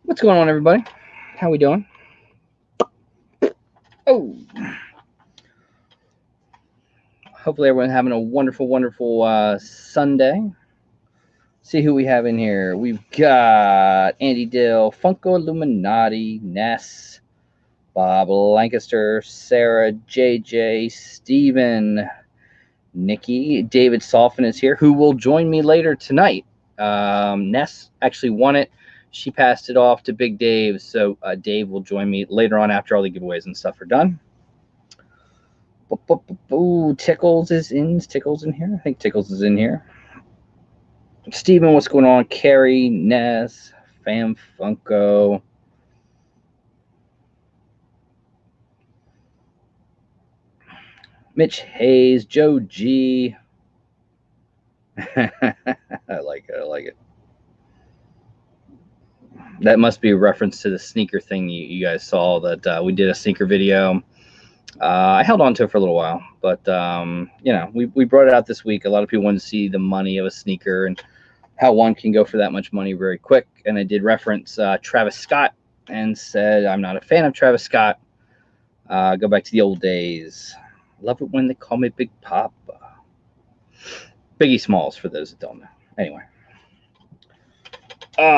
What's going on, everybody? How we doing? Oh, hopefully everyone's having a wonderful Sunday. See who we have in here. We've got Andy Dill, Funko Illuminati, Ness, Bob Lancaster, Sarah, JJ, Steven, Nikki, David Solfin is here, who will join me later tonight. Ness actually won it. She passed it off to Big Dave, so Dave will join me later on after all the giveaways and stuff are done. Ooh, Tickles is in. Is Tickles in here? I think Tickles is in here. Steven, what's going on? Carrie, Ness, Fam Funko. Mitch Hayes, Joe G. I like it. I like it. That must be a reference to the sneaker thing you guys saw that we did a sneaker video. I held on to it for a little while, but we brought it out this week. A lot of people wanted to see the money of a sneaker and how one can go for that much money very quick. And I did reference Travis Scott and said I'm not a fan of Travis Scott. Go back to the old days. Love it when they call me Big Papa. Biggie Smalls, for those that don't know. Anyway.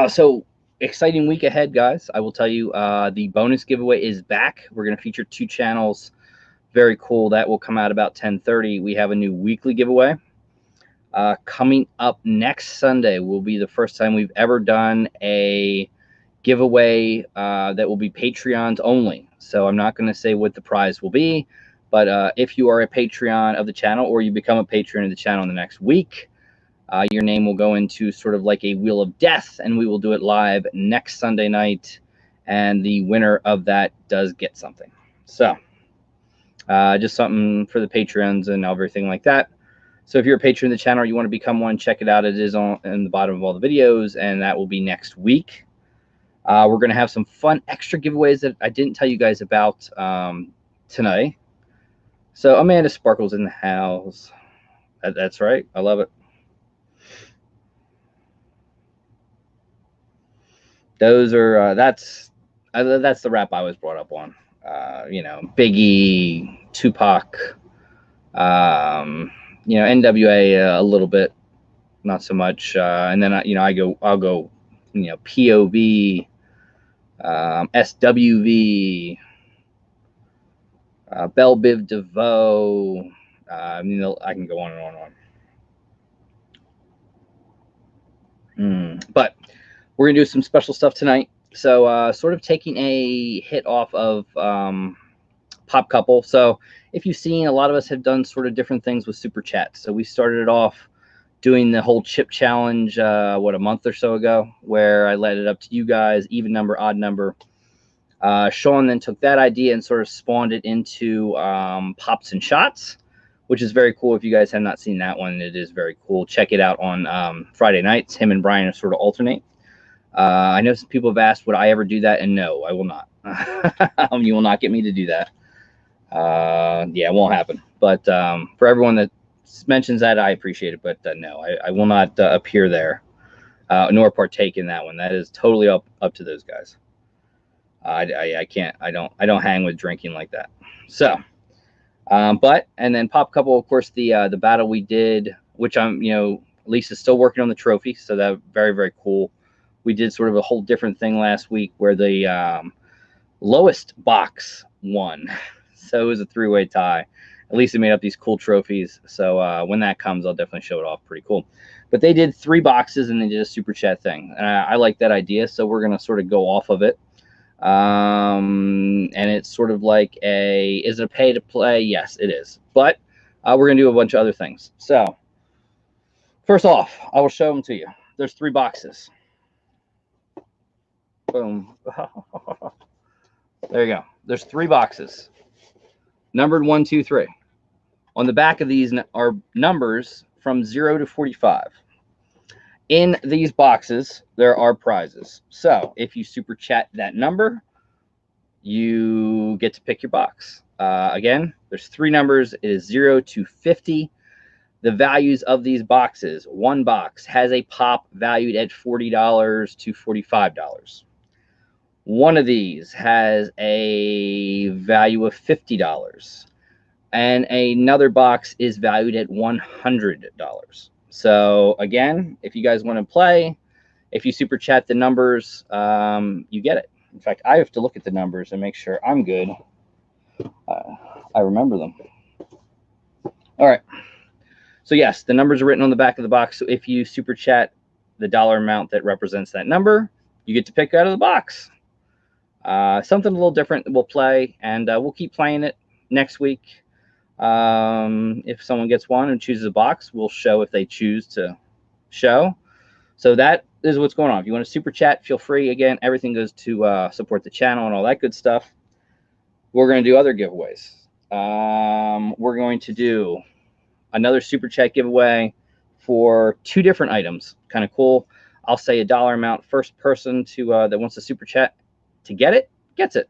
So exciting week ahead, guys. I will tell you the bonus giveaway is back. We're going to feature 2 channels. Very cool. That will come out about 10:30. We have a new weekly giveaway. Coming up next Sunday will be the first time we've ever done a giveaway that will be Patreons only. So I'm not going to say what the prize will be, but if you are a Patreon of the channel or you become a patron of the channel in the next week, your name will go into sort of like a wheel of death, and we will do it live next Sunday night, and the winner of that does get something. So just something for the patrons and everything like that. So if you're a patron of the channel or you want to become one, check it out. It is on in the bottom of all the videos, and that will be next week. We're going to have some fun extra giveaways that I didn't tell you guys about tonight. So Amanda Sparkle's in the house. That's right. I love it. Those are that's the rap I was brought up on. Biggie, Tupac, NWA a little bit, not so much. And then I'll go, POV, SWV, Belle Biv DeVoe. I can go on and on and on. But we're gonna do some special stuff tonight. So sort of taking a hit off of Pop Couple. So if you've seen, a lot of us have done sort of different things with Super Chat. So we started it off doing the whole chip challenge, a month or so ago, where I led it up to you guys, even number, odd number. Sean then took that idea and sort of spawned it into Pops and Shots, which is very cool. If you guys have not seen that one, it is very cool. Check it out on Friday nights. Him and Brian sort of alternate. I know some people have asked, would I ever do that? And no, I will not. You will not get me to do that. It won't happen. But for everyone that mentions that, I appreciate it. But no, I will not appear there nor partake in that one. That is totally up to those guys. I can't. I don't hang with drinking like that. So, and then Pop Couple, of course, the battle we did, which Lisa's still working on the trophy, so that very, very cool. We did sort of a whole different thing last week where the lowest box won. So it was a 3-way tie. Lisa made up these cool trophies. So when that comes, I'll definitely show it off. Pretty cool. But they did 3 boxes and they did a super chat thing. And I like that idea. So we're going to sort of go off of it. And it's sort of like is it a pay to play? Yes, it is. But we're going to do a bunch of other things. So first off, I will show them to you. There's 3 boxes. Boom. There you go. There's 3 boxes. Numbered 1, 2, 3. On the back of these are numbers from 0 to 45. In these boxes, there are prizes. So if you super chat that number, you get to pick your box. Again, there's 3 numbers. It is 0 to 50. The values of these boxes, 1 box has a pop valued at $40 to $45. One of these has a value of $50, and another box is valued at $100. So again, if you guys want to play, if you super chat the numbers, you get it. In fact, I have to look at the numbers and make sure I'm good. I remember them. All right. So yes, the numbers are written on the back of the box. So if you super chat the dollar amount that represents that number, you get to pick out of the box. Something a little different that we'll play, and we'll keep playing it next week. If someone gets one and chooses a box, we'll show if they choose to show. So that is what's going on. If you want to super chat, feel free. Again, everything goes to support the channel and all that good stuff. We're going to do other giveaways. We're going to do another super chat giveaway for 2 different items. Kind of cool. I'll say a dollar amount. First person to that wants to super chat to get it gets it.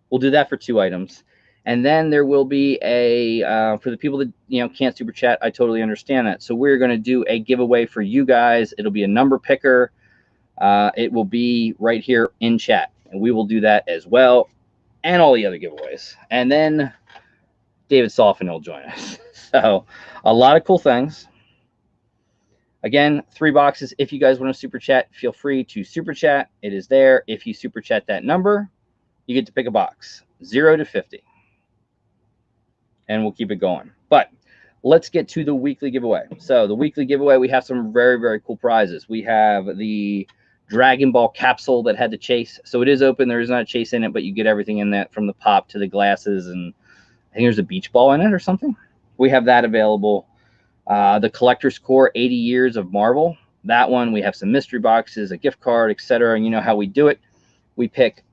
We'll do that for 2 items. And then there will be a for the people that can't super chat. I totally understand that. So we're going to do a giveaway for you guys. It'll be a number picker. It will be right here in chat, and we will do that as well, and all the other giveaways. And then David Solfin will join us. So a lot of cool things. Again, 3 boxes. If you guys want to super chat, feel free to super chat. It is there. If you super chat that number, you get to pick a box, 0 to 50. And we'll keep it going. But let's get to the weekly giveaway. So the weekly giveaway, we have some very, very cool prizes. We have the Dragon Ball capsule that had the chase. So it is open. There is not a chase in it, but you get everything in that, from the pop to the glasses. And I think there's a beach ball in it or something. We have that available. The Collector's Core 80 Years of Marvel. That one, we have some mystery boxes, a gift card, etc. And you know how we do it. We pick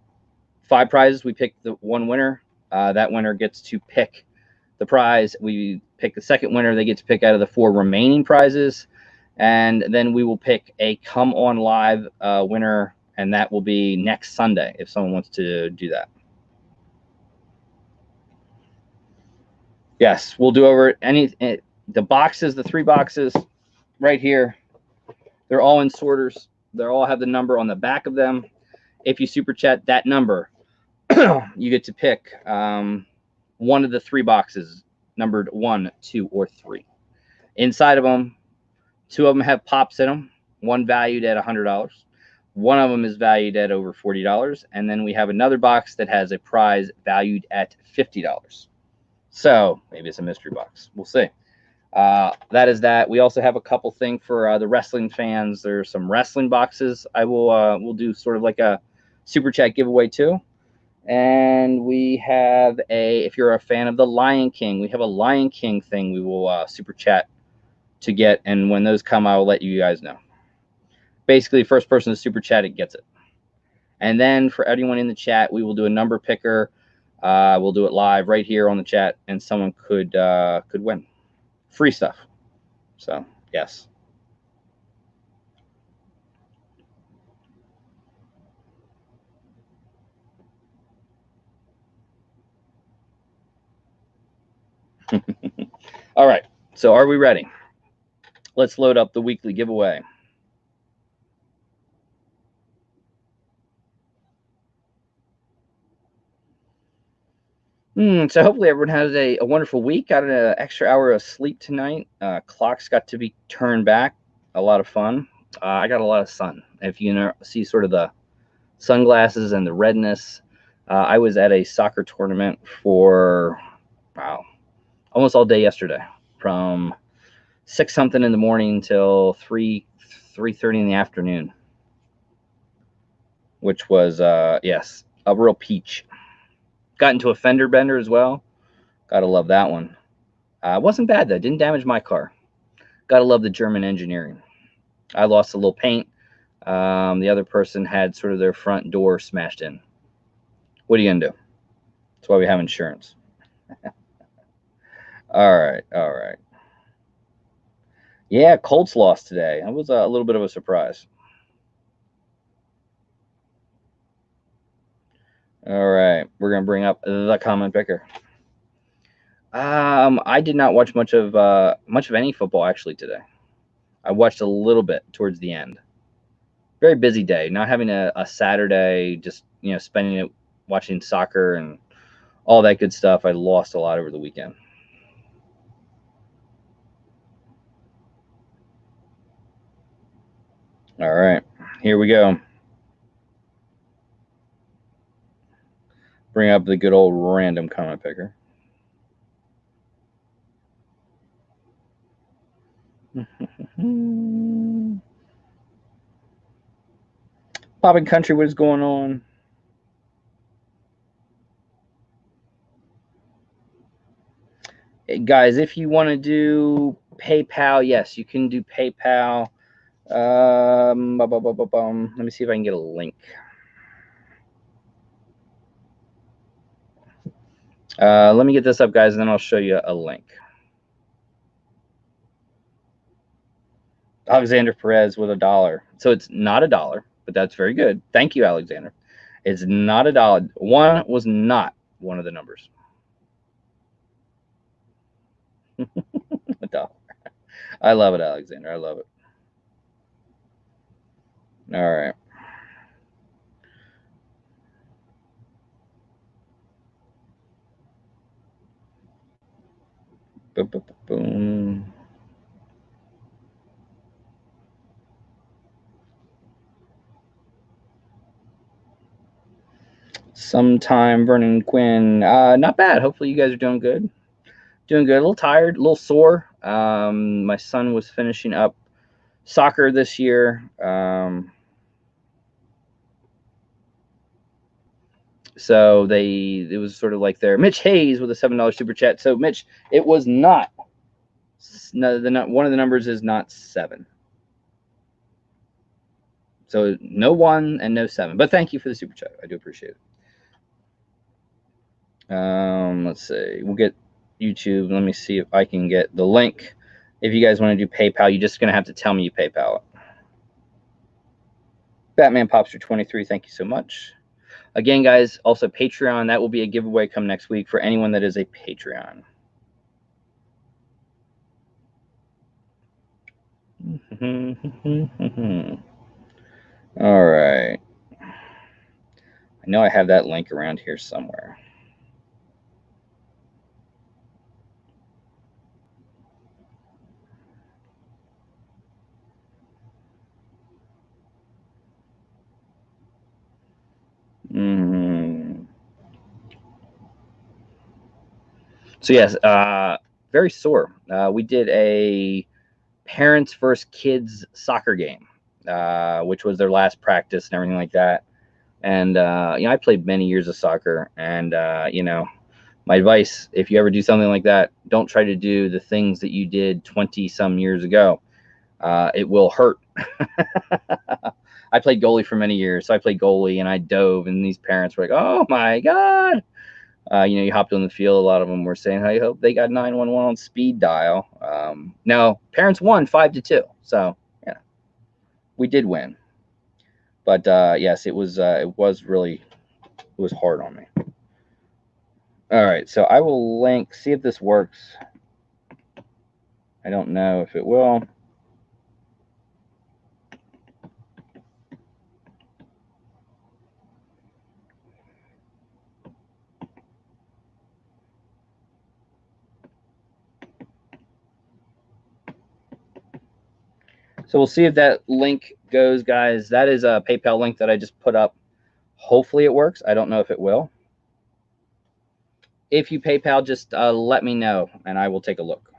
5 prizes. We pick the 1 winner. That winner gets to pick the prize. We pick the second winner. They get to pick out of the 4 remaining prizes. And then we will pick a come on live winner, and that will be next Sunday if someone wants to do that. Yes, we'll do over the boxes, the 3 boxes right here. They're all in sorters. They all have the number on the back of them. If you super chat that number, you get to pick one of the 3 boxes, numbered 1, 2, or 3. Inside of them, 2 of them have pops in them. One valued at $100. One of them is valued at over $40. And then we have another box that has a prize valued at $50. So maybe it's a mystery box. We'll see. That is that. We also have a couple things for the wrestling fans. There's some wrestling boxes. I will we'll do sort of like a super chat giveaway too. And we have if you're a fan of the Lion King, we have a Lion King thing we will super chat to get. And when those come, I will let you guys know. Basically, first person to super chat it gets it. And then for anyone in the chat, we will do a number picker. We'll do it live right here on the chat, and someone could win free stuff. So yes. All right. So are we ready? Let's load up the weekly giveaway. So hopefully everyone has a wonderful week. Got an extra hour of sleep tonight. Clocks got to be turned back. A lot of fun. I got a lot of sun. If you see sort of the sunglasses and the redness, I was at a soccer tournament for, wow, almost all day yesterday, from 6 something in the morning till 3:30 in the afternoon, which was yes, a real peach. Got into a fender bender as well. Gotta love that one. Wasn't bad though. Didn't damage my car. Gotta love the German engineering. I lost a little paint. The other person had sort of their front door smashed in. What are you gonna do? That's why we have insurance. All right, all right. Yeah, Colts lost today. That was a little bit of a surprise. All right, we're gonna bring up the comment picker. I did not watch much of any football actually today. I watched a little bit towards the end. Very busy day. Not having a Saturday, just spending it watching soccer and all that good stuff, I lost a lot over the weekend. All right, here we go. Bring up the good old random comment picker. Poppin' Country, what is going on? Hey, guys, if you want to do PayPal, yes, you can do PayPal. Let me see if I can get a link. Let me get this up, guys, and then I'll show you a link. Alexander Perez with $1. So it's not $1, but that's very good. Thank you, Alexander. It's not $1. One was not one of the numbers. $1. I love it, Alexander. I love it. All right. Boom, boom, boom. Sometime, Vernon Quinn. Not bad. Hopefully you guys are doing good. Doing good. A little tired, a little sore. My son was finishing up soccer this year. So it was sort of like their Mitch Hayes with a $7 super chat. So Mitch, it was not. No, one of the numbers is not 7. So no 1 and no 7. But thank you for the super chat. I do appreciate it. Let's see. We'll get YouTube. Let me see if I can get the link. If you guys want to do PayPal, you're just going to have to tell me you PayPal it. Batman Popster 23, thank you so much. Again, guys, also Patreon. That will be a giveaway come next week for anyone that is a Patreon. All right. I know I have that link around here somewhere. So yes, very sore. We did a parents versus kids soccer game, which was their last practice and everything like that. And I played many years of soccer, and my advice, if you ever do something like that, don't try to do the things that you did 20 some years ago. It will hurt. I played goalie for many years, so I played goalie and I dove, and these parents were like, "Oh my god!" You hopped on the field. A lot of them were saying, "I hope they got 911 on speed dial." No, parents won 5-2, so yeah, we did win. But yes, it was really hard on me. All right, so I will link. See if this works. I don't know if it will. So we'll see if that link goes, guys. That is a PayPal link that I just put up. Hopefully it works. I don't know if it will. If you PayPal, just let me know, and I will take a look.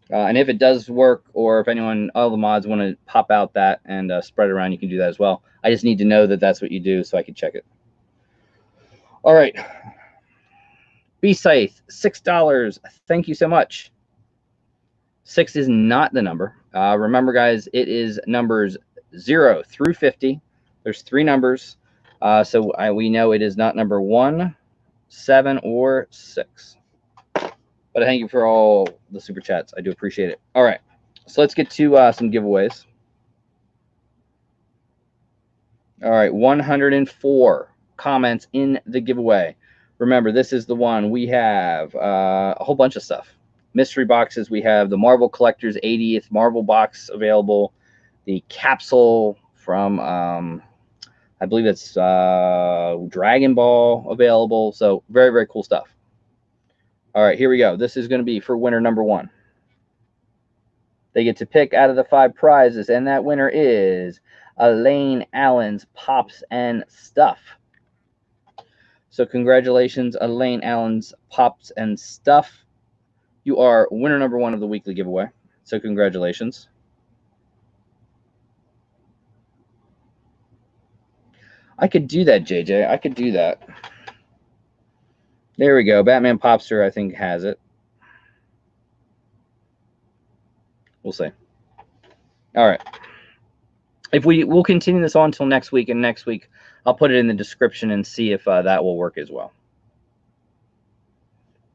And if it does work, or if all the mods want to pop out that and spread it around, you can do that as well. I just need to know that that's what you do so I can check it. All right. B-Scythe, $6. Thank you so much. 6 is not the number. Remember, guys, it is numbers 0 through 50. There's 3 numbers. So we know it is not number 1, 7, or 6. But thank you for all the super chats. I do appreciate it. All right. So let's get to some giveaways. All right. 104 comments in the giveaway. Remember, this is the one. We have a whole bunch of stuff. Mystery boxes. We have the Marvel Collector's 80th Marvel box available. The capsule from I believe it's Dragon Ball available. So very, very cool stuff. All right, here we go. This is going to be for winner number 1. They get to pick out of the 5 prizes, and that winner is Elaine Allen's Pops and Stuff. So congratulations, Elaine Allen's Pops and Stuff. You are winner number 1 of the weekly giveaway. So congratulations. I could do that, JJ. I could do that. There we go. Batman Popster, I think, has it. We'll see. All right. We'll continue this on until next week, and next week I'll put it in the description and see if that will work as well.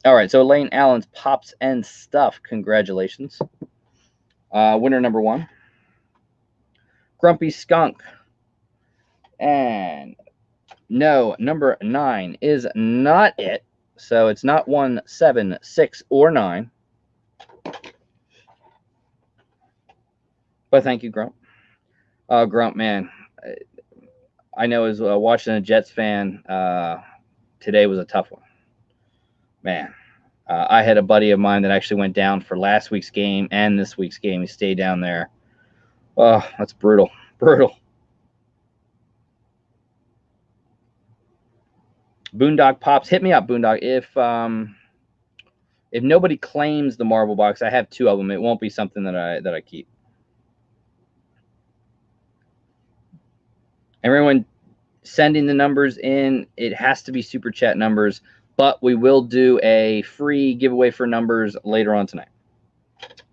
All right, so Elaine Allen's Pops and Stuff. Congratulations. Winner number 1, Grumpy Skunk. And no, number 9 is not it. So it's not 1, 7, 6, or 9. But thank you, Grump. Grump, man. I know as watching a Jets fan, today was a tough one. Man, I had a buddy of mine that actually went down for last week's game and this week's game. He stayed down there. Oh, that's brutal. Brutal. Boondock Pops, hit me up, Boondock. If nobody claims the Marvel box, I have 2 of them. It won't be something that I keep. Everyone sending the numbers in, it has to be super chat numbers, but we will do a free giveaway for numbers later on tonight.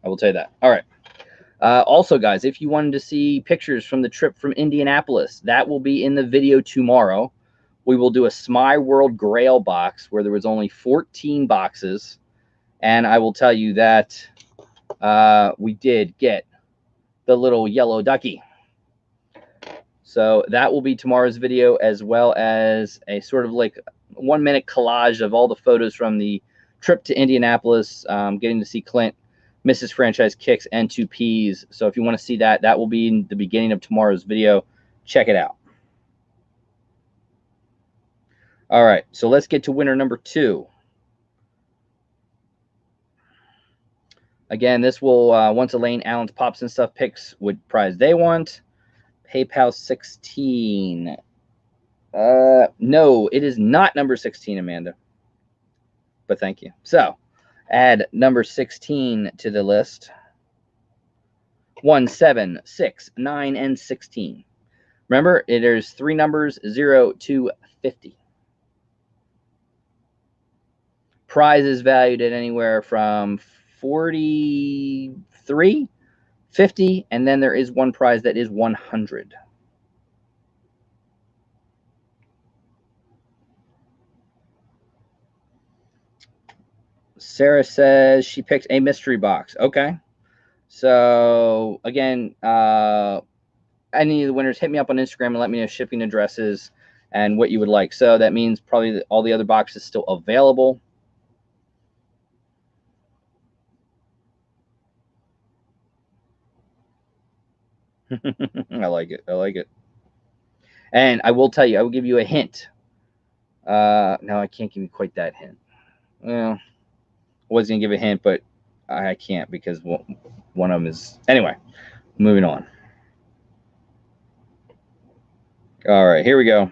I will tell you that. All right. Also, guys, if you wanted to see pictures from the trip from Indianapolis, that will be in the video tomorrow. We will do a Smy World Grail box where there was only 14 boxes. And I will tell you that we did get the little yellow ducky. So that will be tomorrow's video, as well as a sort of like 1-minute collage of all the photos from the trip to Indianapolis, getting to see Clint, Mrs. Franchise Kicks, and 2Ps. So if you want to see that, that will be in the beginning of tomorrow's video. Check it out. All right, so let's get to winner number 2. Again, this will, once Elaine Allen's Pops and Stuff picks what prize they want. PayPal 16. No, it is not number 16, Amanda. But thank you. So, add number 16 to the list. 1, 7, 6, 9, and 16. Remember, there's 3 numbers, 0 to 50. Prize is valued at anywhere from 43, 50, and then there is one prize that is 100. Sarah says she picked a mystery box. Okay. So, again, any of the winners, hit me up on Instagram and let me know shipping addresses and what you would like. So that means probably all the other boxes still available. I like it. I like it. And I will tell you, I will give you a hint. No, I can't give you quite that hint. Well, I was going to give a hint, but I can't because one of them is... Anyway, moving on. All right, here we go.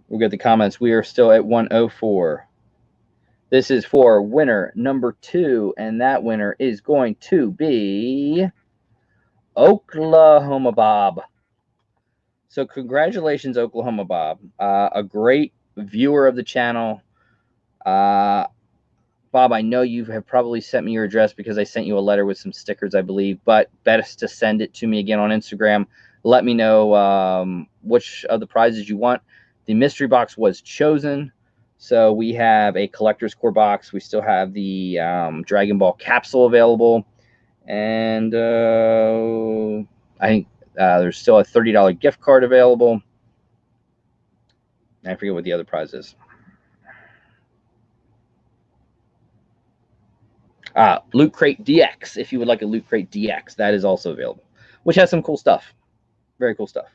We'll get the comments. We are still at 104. This is for winner number 2, and that winner is going to be Oklahoma Bob. So congratulations, Oklahoma Bob. A great viewer of the channel. Bob, I know you have probably sent me your address because I sent you a letter with some stickers, I believe, but best to send it to me again on Instagram. Let me know which of the prizes you want. The mystery box was chosen. So we have a collector's core box. We still have the Dragon Ball capsule available. And I think there's still a $30 gift card available. I forget what the other prize is. Loot Crate DX, if you would like a Loot Crate DX, that is also available, which has some cool stuff. Very cool stuff.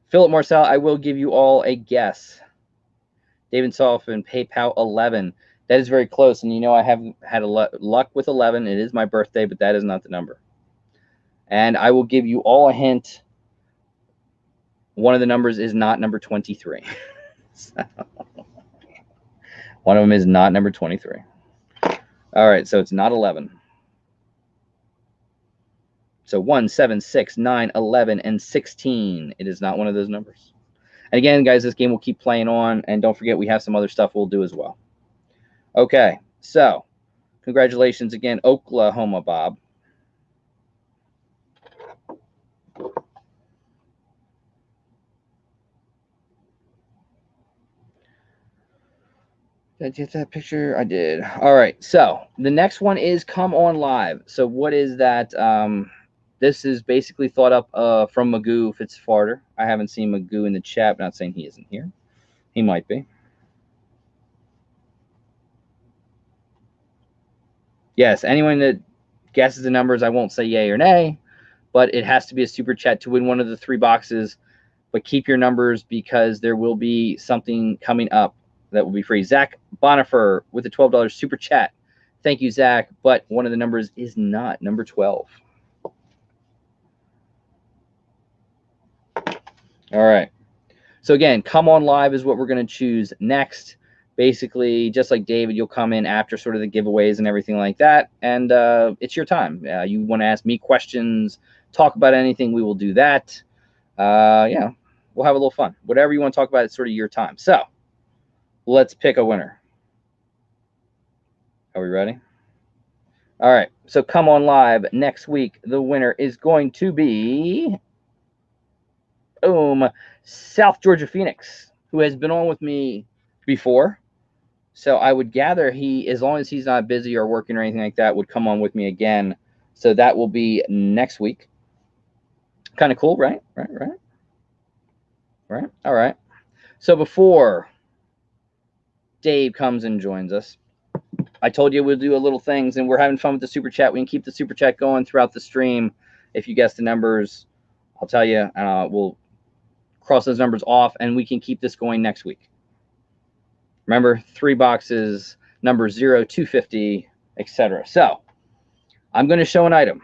Philip Marcel, I will give you all a guess. David Sullivan, PayPal 11. That is very close, and you know I haven't had a luck with 11. It is my birthday, but that is not the number. And I will give you all a hint. One of the numbers is not number 23. So, one of them is not number 23. All right, so it's not 11. So 1, 7, 6, 9, 11, and 16. It is not one of those numbers. And again, guys, this game will keep playing on. And don't forget, we have some other stuff we'll do as well. Okay, so congratulations again, Oklahoma Bob. Did I get that picture? I did. All right, so the next one is Come On Live. So what is that? This is basically thought up from Magoo Fitzfarter. I haven't seen Magoo in the chat. Not saying he isn't here. He might be. Yes, anyone that guesses the numbers, I won't say yay or nay, but it has to be a super chat to win one of the 3 boxes. But keep your numbers because there will be something coming up that will be free. Zach Bonifer with a $12 super chat. Thank you, Zach. But one of the numbers is not number 12. All right. So again, Come On Live is what we're going to choose next. Basically, just like David, you'll come in after sort of the giveaways and everything like that. And it's your time. You want to ask me questions, talk about anything, we will do that. Yeah, we'll have a little fun. Whatever you want to talk about, it's sort of your time. So let's pick a winner. Are we ready? All right. So Come On Live next week. The winner is going to be South Georgia Phoenix, who has been on with me before. So I would gather he, as long as he's not busy or working or anything like that, would come on with me again. So that will be next week. Kind of cool, right? Right. All right. So before Dave comes and joins us, I told you we'll do a little things, and we're having fun with the super chat. We can keep the super chat going throughout the stream. If you guess the numbers, I'll tell you. We'll cross those numbers off, and we can keep this going next week. Remember, 3 boxes, number 0, 250, etc. So I'm going to show an item.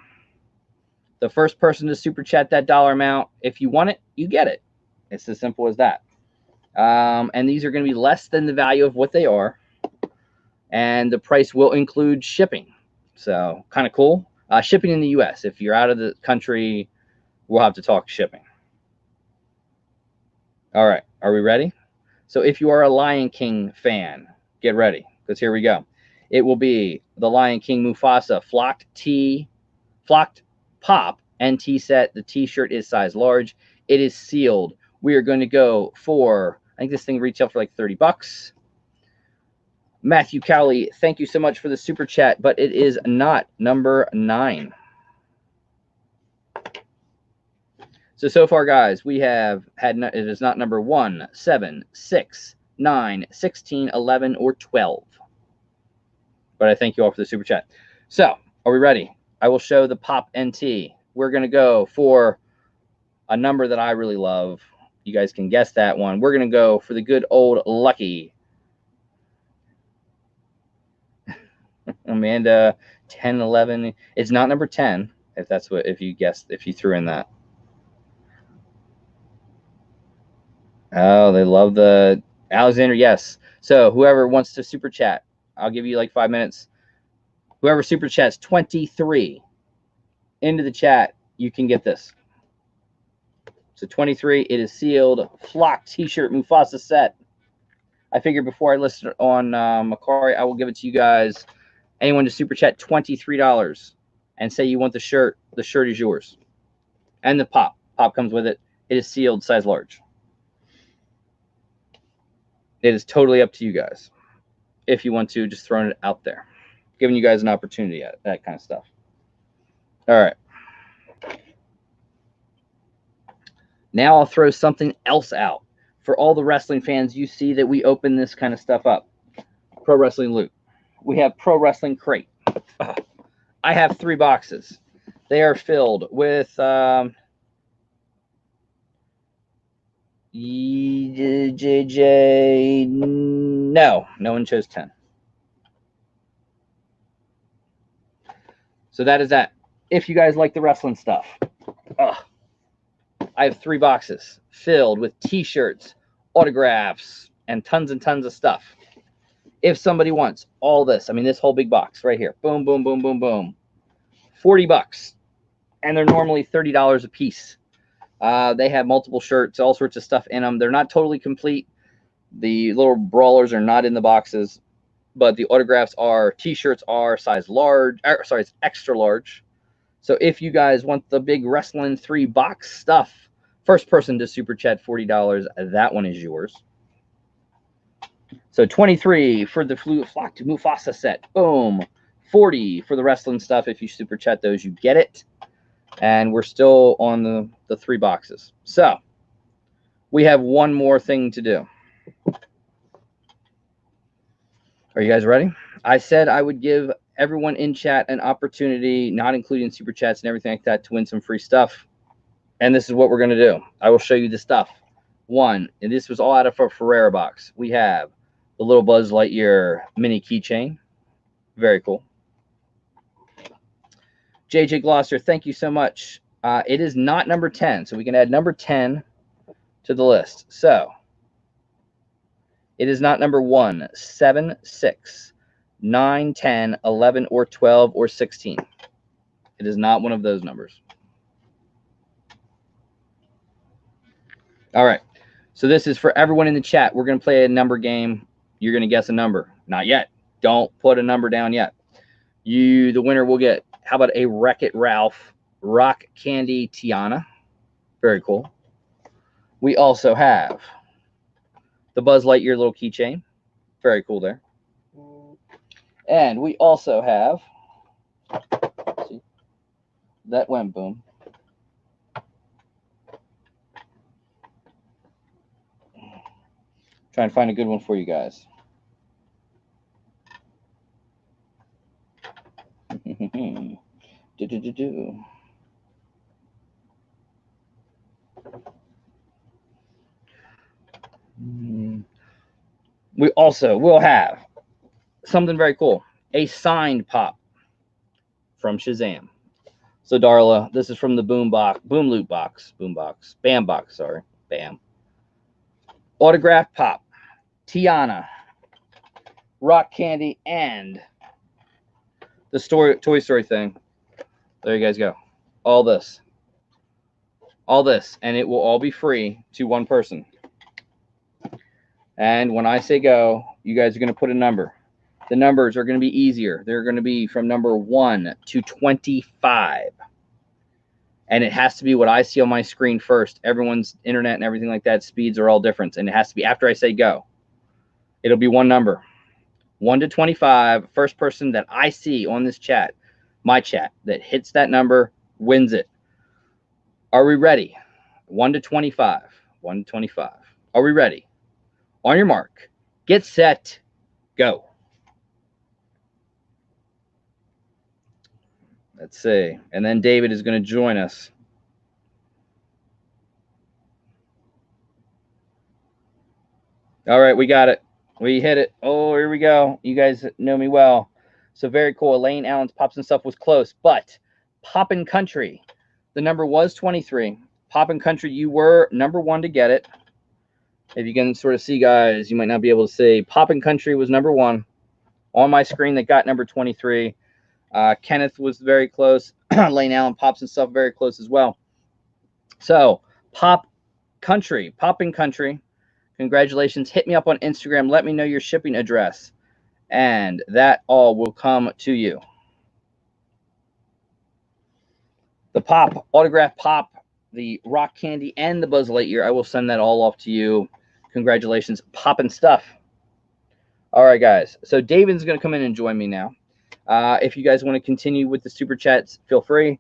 The first person to super chat that dollar amount, if you want it, you get it. It's as simple as that. And these are going to be less than the value of what they are. And the price will include shipping. So kind of cool. Shipping in the U.S. If you're out of the country, we'll have to talk shipping. All right. Are we ready? So if you are a Lion King fan, get ready, because here we go. It will be the Lion King Mufasa flocked pop NT set. The T-shirt is size large. It is sealed. We are going to go for, I think this thing retailed for like 30 bucks. Matthew Cowley, thank you so much for the super chat, but it is not number 9. So far, guys, we have had, it is not number 1, 7, 6, 9, 16, 11, or 12. But I thank you all for the super chat. So, are we ready? I will show the Pop NT. We're going to go for a number that I really love. You guys can guess that one. We're going to go for the good old lucky Amanda 10, 11. It's not number 10, if that's what, if you guessed, if you threw in that. Oh, they love the Alexander. Yes. So whoever wants to super chat, I'll give you like 5 minutes. Whoever super chats 23 into the chat, you can get this. So 23, it is sealed. Flock T-shirt Mufasa set. I figured before I list it on Macari, I will give it to you guys. Anyone to super chat $23 and say you want the shirt is yours. And the pop. Pop comes with it. It is sealed, size large. It is totally up to you guys. If you want to, just throwing it out there. Giving you guys an opportunity at that kind of stuff. All right. Now I'll throw something else out. For all the wrestling fans, you see that we open this kind of stuff up. Pro Wrestling Loot. We have Pro Wrestling Crate. I have 3 boxes. They are filled with JJ. No one chose 10. So that is that. If you guys like the wrestling stuff, I have 3 boxes filled with t-shirts, autographs, and tons of stuff. If somebody wants all this, I mean, this whole big box right here, boom, boom, boom, boom, boom, $40, and they're normally $30 a piece. They have multiple shirts, all sorts of stuff in them. They're not totally complete. The little brawlers are not in the boxes, but the autographs are, t-shirts are size large, sorry, it's extra large. So if you guys want the big wrestling 3-box stuff, first person to super chat $40, that one is yours. So 23 for the Flock to Mufasa set. Boom. 40 for the wrestling stuff. If you super chat those, you get it. And we're still on the 3 boxes. So we have one more thing to do. Are you guys ready? I said I would give everyone in chat an opportunity, not including super chats and everything like that, to win some free stuff. And this is what we're going to do. I will show you the stuff. One, and this was all out of our Ferrera box. We have the little Buzz Lightyear mini keychain. Very cool. JJ Glosser, thank you so much. It is not number 10, so we can add number 10 to the list. So it is not number 1, 7, 6, 9, 10, 11, or 12, or 16. It is not one of those numbers. All right. So this is for everyone in the chat. We're going to play a number game. You're going to guess a number. Not yet. Don't put a number down yet. The winner will get, how about a Wreck-It Ralph Rock Candy Tiana? Very cool. We also have the Buzz Lightyear little keychain. Very cool there. And we also have, see, that went boom. Try and find a good one for you guys. We also will have something very cool, a signed pop from Shazam. So Darla, this is from the Bam box, sorry, Bam. Autograph pop, Tiana, Rock Candy, and the Toy Story thing. There you guys go. All this, and it will all be free to one person. And when I say go, you guys are going to put a number. The numbers are going to be easier. They're going to be from number 1 to 25. And it has to be what I see on my screen first. Everyone's internet and everything like that, speeds are all different. And it has to be after I say go. It'll be one number. 1 to 25. First person that I see on this chat, my chat, that hits that number wins it. Are we ready? 1 to 25. 1 to 25. Are we ready? On your mark, get set, go. Let's see. And then David is going to join us. All right, we got it. We hit it. Oh, here we go. You guys know me well. So very cool. Elaine Allen's Pops and Stuff was close, but Poppin' Country, the number was 23. Poppin' Country, you were number 1 to get it. If you can sort of see, guys, you might not be able to see. Poppin' Country was number 1 on my screen that got number 23. Kenneth was very close. Lane Allen Pops and Stuff very close as well. So Poppin' Country, congratulations. Hit me up on Instagram. Let me know your shipping address, and that all will come to you. The Pop, autograph Pop, the Rock Candy, and the Buzz Lightyear, I will send that all off to you. Congratulations, Poppin' Stuff. All right, guys. So David's going to come in and join me now. If you guys want to continue with the super chats, feel free.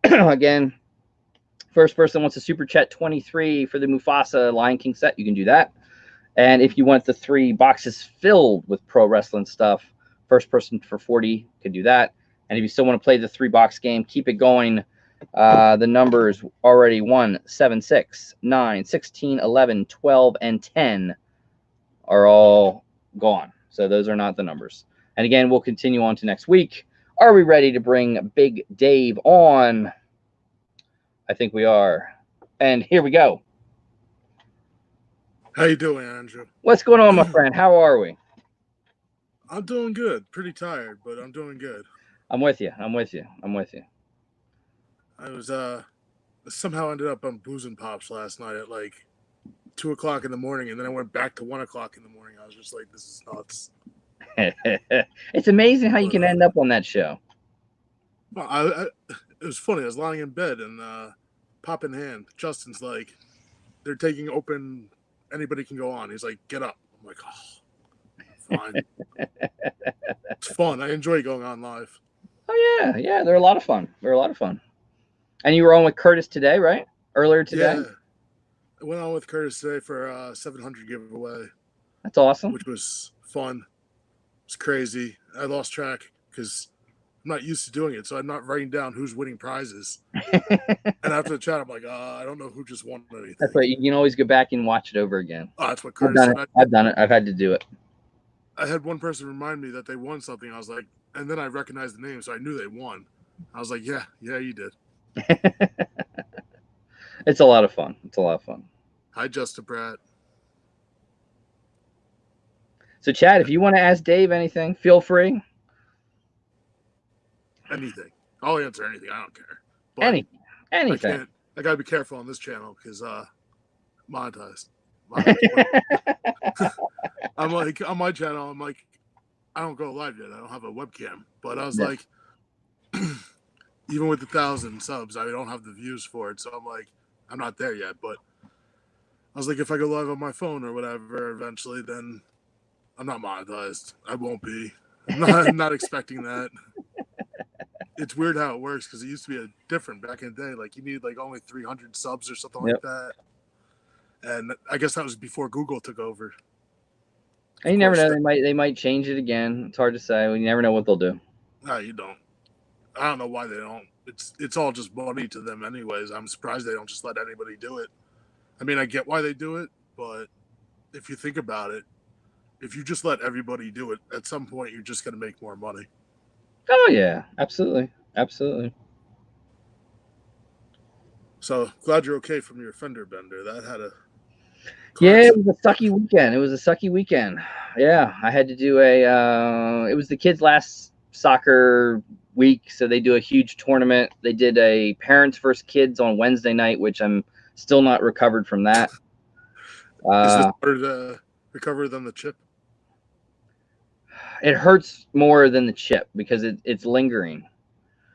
Again, first person wants a super chat 23 for the Mufasa Lion King set, you can do that. And if you want the 3 boxes filled with pro wrestling stuff, first person for 40 can do that. And if you still want to play the 3-box game, keep it going. The numbers already 1, 7, 6, 9, 16, 11, 12, and 10 are all gone. So those are not the numbers. And again, we'll continue on to next week. Are we ready to bring Big Dave on? I think we are. And here we go. How you doing, Andrew? What's going on, my friend? How are we? I'm doing good. Pretty tired, but I'm doing good. I'm with you. I'm with you. I'm with you. I was somehow ended up on Booze and Pops last night at like 2 o'clock in the morning, and then I went back to 1 o'clock in the morning. I was just like, this is nuts. It's amazing how you can end up on that show. Well, it was funny. I was lying in bed and pop in hand. Justin's like, they're taking open. Anybody can go on. He's like, get up. I'm like, oh, fine. It's fun. I enjoy going on live. Oh yeah, they're a lot of fun. They're a lot of fun. And you were on with Curtis today, right? Earlier today. Yeah, I went on with Curtis today for a 700 giveaway. That's awesome. Which was fun. It's crazy. I lost track because I'm not used to doing it, so I'm not writing down who's winning prizes. And after the chat, I'm like, I don't know who just won anything. That's right. You can always go back and watch it over again. Oh, that's what Curtis said. I've done it. I've had to do it. I had one person remind me that they won something. I was like, and then I recognized the name, so I knew they won. I was like, yeah, you did. It's a lot of fun. It's a lot of fun. Hi, Justin Pratt. So, Chad, if you want to ask Dave anything, feel free. Anything. I'll answer anything. I don't care. But anything. I gotta be careful on this channel because monetized. I'm like, on my channel, I'm like, I don't go live yet. I don't have a webcam. But I was like, even with 1,000 subs, I don't have the views for it. So I'm like, I'm not there yet. But I was like, if I go live on my phone or whatever, eventually, then I'm not monetized. I won't be. I'm not expecting that. It's weird how it works because it used to be a different back in the day. Like you need like only 300 subs or something like that. And I guess that was before Google took over. And you never know. They might change it again. It's hard to say. You never know what they'll do. No, you don't. I don't know why they don't. It's all just money to them anyways. I'm surprised they don't just let anybody do it. I mean, I get why they do it, but if you think about it, if you just let everybody do it, at some point you're just going to make more money. Oh, yeah. Absolutely. Absolutely. So, glad you're okay from your fender bender. That had a... Yeah, it was a sucky weekend. Yeah, I had to do it was the kids' last soccer week, so they do a huge tournament. They did a parents versus kids on Wednesday night, which I'm still not recovered from that. Is this harder to recover than the chip? It hurts more than the chip because it's lingering.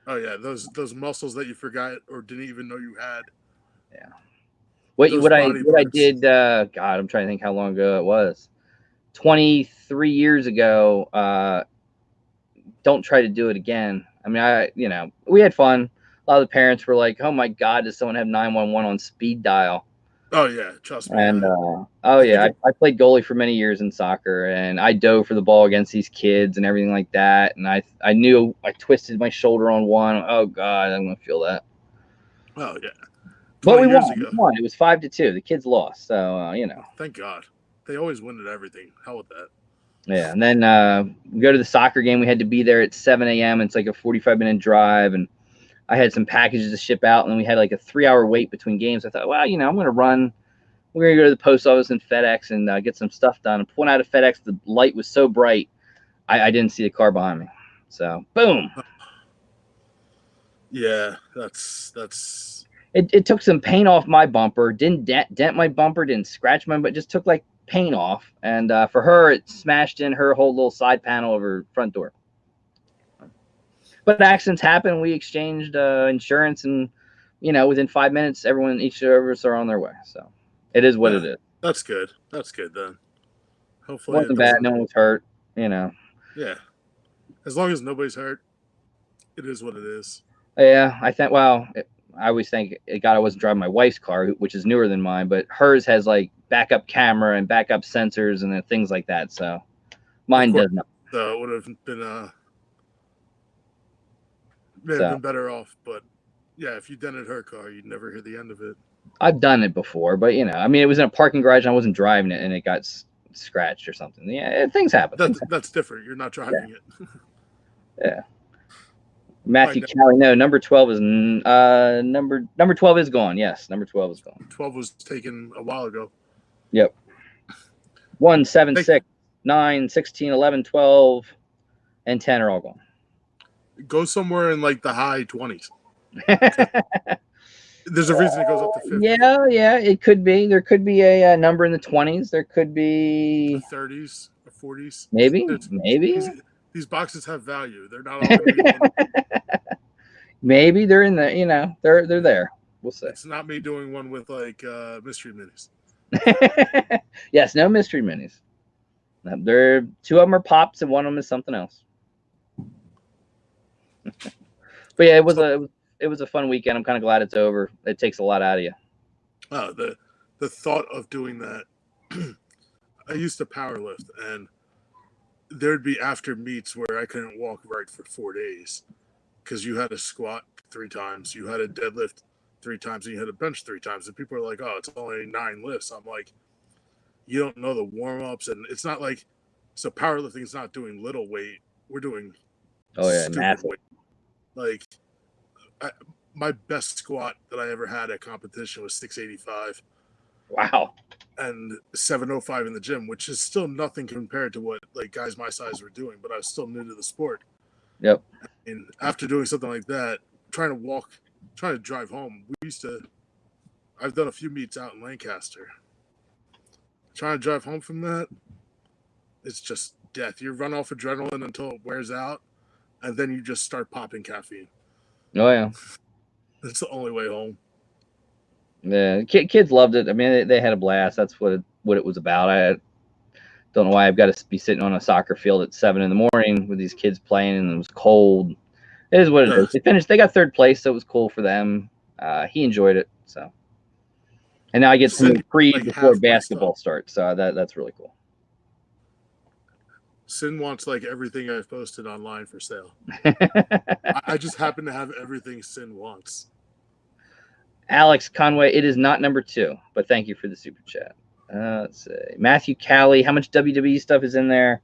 Oh yeah, those muscles that you forgot or didn't even know you had. Yeah. What I did, God, I'm trying to think how long ago it was. 23 years ago. Don't try to do it again. I mean, we had fun. A lot of the parents were like, "Oh my God, does someone have 911 on speed dial?" Oh yeah, trust me. And I played goalie for many years in soccer, and I dove for the ball against these kids and everything like that. And I knew I twisted my shoulder on one. Oh God, I'm gonna feel that. Oh yeah. But we won. It was 5-2. The kids lost, so Thank God. They always win at everything. Hell with that. Yeah, and then we go to the soccer game. We had to be there at 7 a.m. It's like a 45-minute drive, and I had some packages to ship out, and then we had like a 3-hour wait between games. I thought, well, I'm going to run. We're going to go to the post office and FedEx and get some stuff done. And pulling out of FedEx, the light was so bright, I didn't see the car behind me. So, boom. Yeah, that's. It took some paint off my bumper. Didn't dent my bumper. Didn't scratch my, but just took like paint off. And for her, it smashed in her whole little side panel of her front door. But accidents happen. We exchanged insurance, and within 5 minutes, each of us are on their way. So it is what it is. That's good. That's good then. Hopefully, it wasn't bad. No one was hurt. Yeah. As long as nobody's hurt, it is what it is. Yeah, I think. Well, I always think, God, I wasn't driving my wife's car, which is newer than mine, but hers has like backup camera and backup sensors and things like that. So mine does not. So it would have been May have been better off, but yeah, if you dented her car, you'd never hear the end of it. I've done it before, but I mean, it was in a parking garage and I wasn't driving it and it got scratched or something. Yeah, things happen. That's different. You're not driving it. Yeah. Matthew Callie, no, number 12 is number 12 is gone. Yes, number 12 is gone. 12 was taken a while ago. Yep. 1, 7, 6, 9, 16, 11, 12, and 10 are all gone. Go somewhere in like the high 20s. There's a reason it goes up to 50. Yeah, it could be. There could be a number in the 20s. There could be the 30s or 40s. Maybe. These boxes have value. They're not all going to be maybe they're in the, they're there. We'll see. It's not me doing one with like mystery minis. Yes, no mystery minis. There, 2 of them are pops and 1 of them is something else. But yeah, it was a fun weekend. I'm kind of glad it's over. It takes a lot out of you. The thought of doing that. I used to power lift, and there'd be after meets where I couldn't walk right for 4 days because you had to squat 3 times, you had to deadlift 3 times, and you had to bench 3 times. And people are like, "Oh, it's only 9 lifts." I'm like, you don't know the warm ups, and it's not like powerlifting is not doing little weight. We're doing massive weight. Like my best squat that I ever had at competition was 685. Wow. And 705 in the gym, which is still nothing compared to what like guys my size were doing, but I was still new to the sport. Yep. And after doing something like that, trying to drive home, I've done a few meets out in Lancaster. Trying to drive home from that, it's just death. You run off adrenaline until it wears out, and then you just start popping caffeine. Oh, yeah. It's the only way home. Yeah, kids loved it. I mean, they had a blast. That's what it was about. I don't know why I've got to be sitting on a soccer field at 7 in the morning with these kids playing, and it was cold. It is what it is. They finished. They got 3rd place, so it was cool for them. He enjoyed it. So, and now I get some free before basketball starts. So that's really cool. Sin wants like everything I've posted online for sale. I just happen to have everything Sin wants. Alex Conway, it is not number 2, but thank you for the super chat. Let's see. Matthew Callie, how much WWE stuff is in there?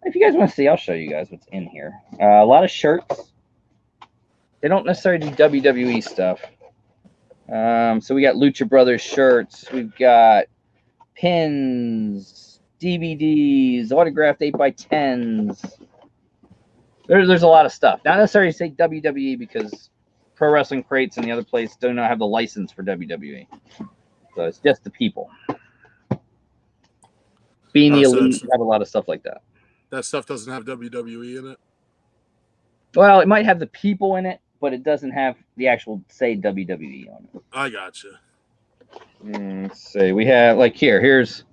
If you guys want to see, I'll show you guys what's in here. A lot of shirts. They don't necessarily do WWE stuff. So we got Lucha Brothers shirts. We've got pins, DVDs, autographed 8x10s. There's a lot of stuff. Not necessarily say WWE because Pro Wrestling Crates and the other place do not have the license for WWE. So it's just the people. Being the elite, have a lot of stuff like that. That stuff doesn't have WWE in it? Well, it might have the people in it, but it doesn't have the actual, say, WWE on it. I gotcha. Let's see. We have, like, there's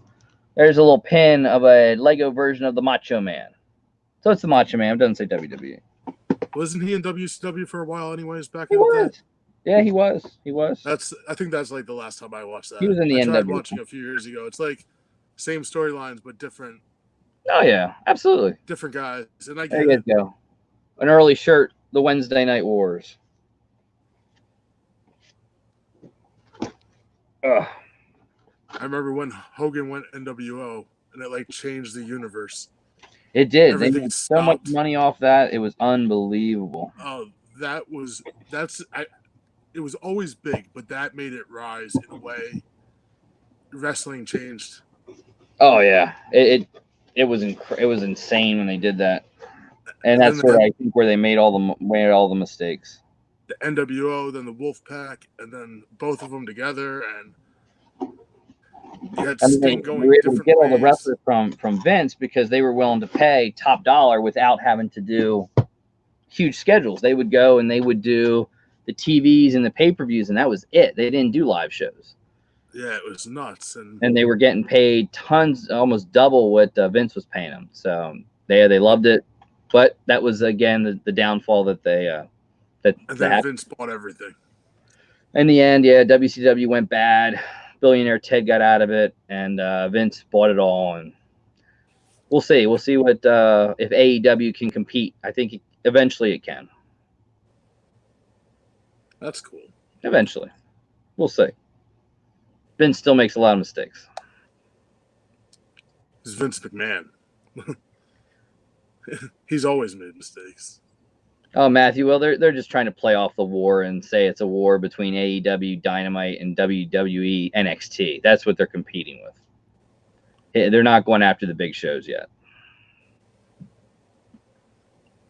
a little pin of a Lego version of the Macho Man. So it's the Macho Man. It doesn't say WWE. Wasn't he in WCW for a while anyways back in the day? Yeah, he was. I think that's like the last time I watched that. He was in the I tried NWO. watching a few years ago. It's like same storylines but different. Oh yeah, absolutely. Different guys. And I get there you go. An early shirt, the Wednesday Night Wars. I remember when Hogan went NWO and it like changed the universe. It did. They made so much money off that. It was unbelievable. Oh, it was always big, but that made it rise in a way. Wrestling changed. Oh yeah, it was insane when they did that, and that's where I think where they made all the mistakes. The NWO, then the Wolfpack, and then both of them together, and you had Sting going we were able to get all the ways. wrestlers from Vince because they were willing to pay top dollar without having to do huge schedules. They would go and they would do the TVs and the pay-per-views, and that was it. They didn't do live shows. Yeah, it was nuts, and they were getting paid tons, almost double what Vince was paying them. So they loved it, but that was again the downfall that Vince bought everything. In the end, yeah, WCW went bad. Billionaire Ted got out of it, and Vince bought it all. And we'll see. We'll see what if AEW can compete. I think eventually it can. That's cool. Eventually. We'll see. Vince still makes a lot of mistakes. It's Vince McMahon. He's always made mistakes. Oh, Matthew, well, they're just trying to play off the war and say it's a war between AEW Dynamite and WWE NXT. That's what they're competing with. They're not going after the big shows yet.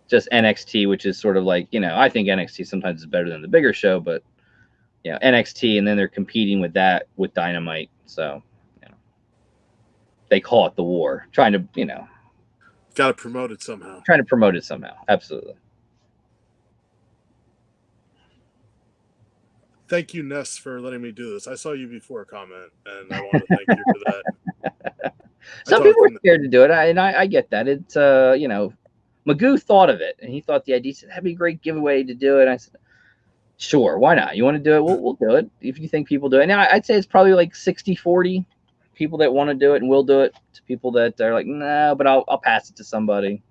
Just NXT, which is sort of like, I think NXT sometimes is better than the bigger show, but NXT, and then they're competing with that with Dynamite. So, they call it the war, trying to, got to promote it somehow. Trying to promote it somehow. Absolutely. Thank you, Ness, for letting me do this. I saw you before comment, and I want to thank you for that. Some people were scared to do it, and I get that. It's Magoo thought of it, and he thought the idea, said that'd be a great giveaway to do it. And I said, sure, why not? You want to do it? We'll do it if you think people do it. Now, I'd say it's probably like 60-40 people that want to do it and will do it to people that are like, no, but I'll pass it to somebody.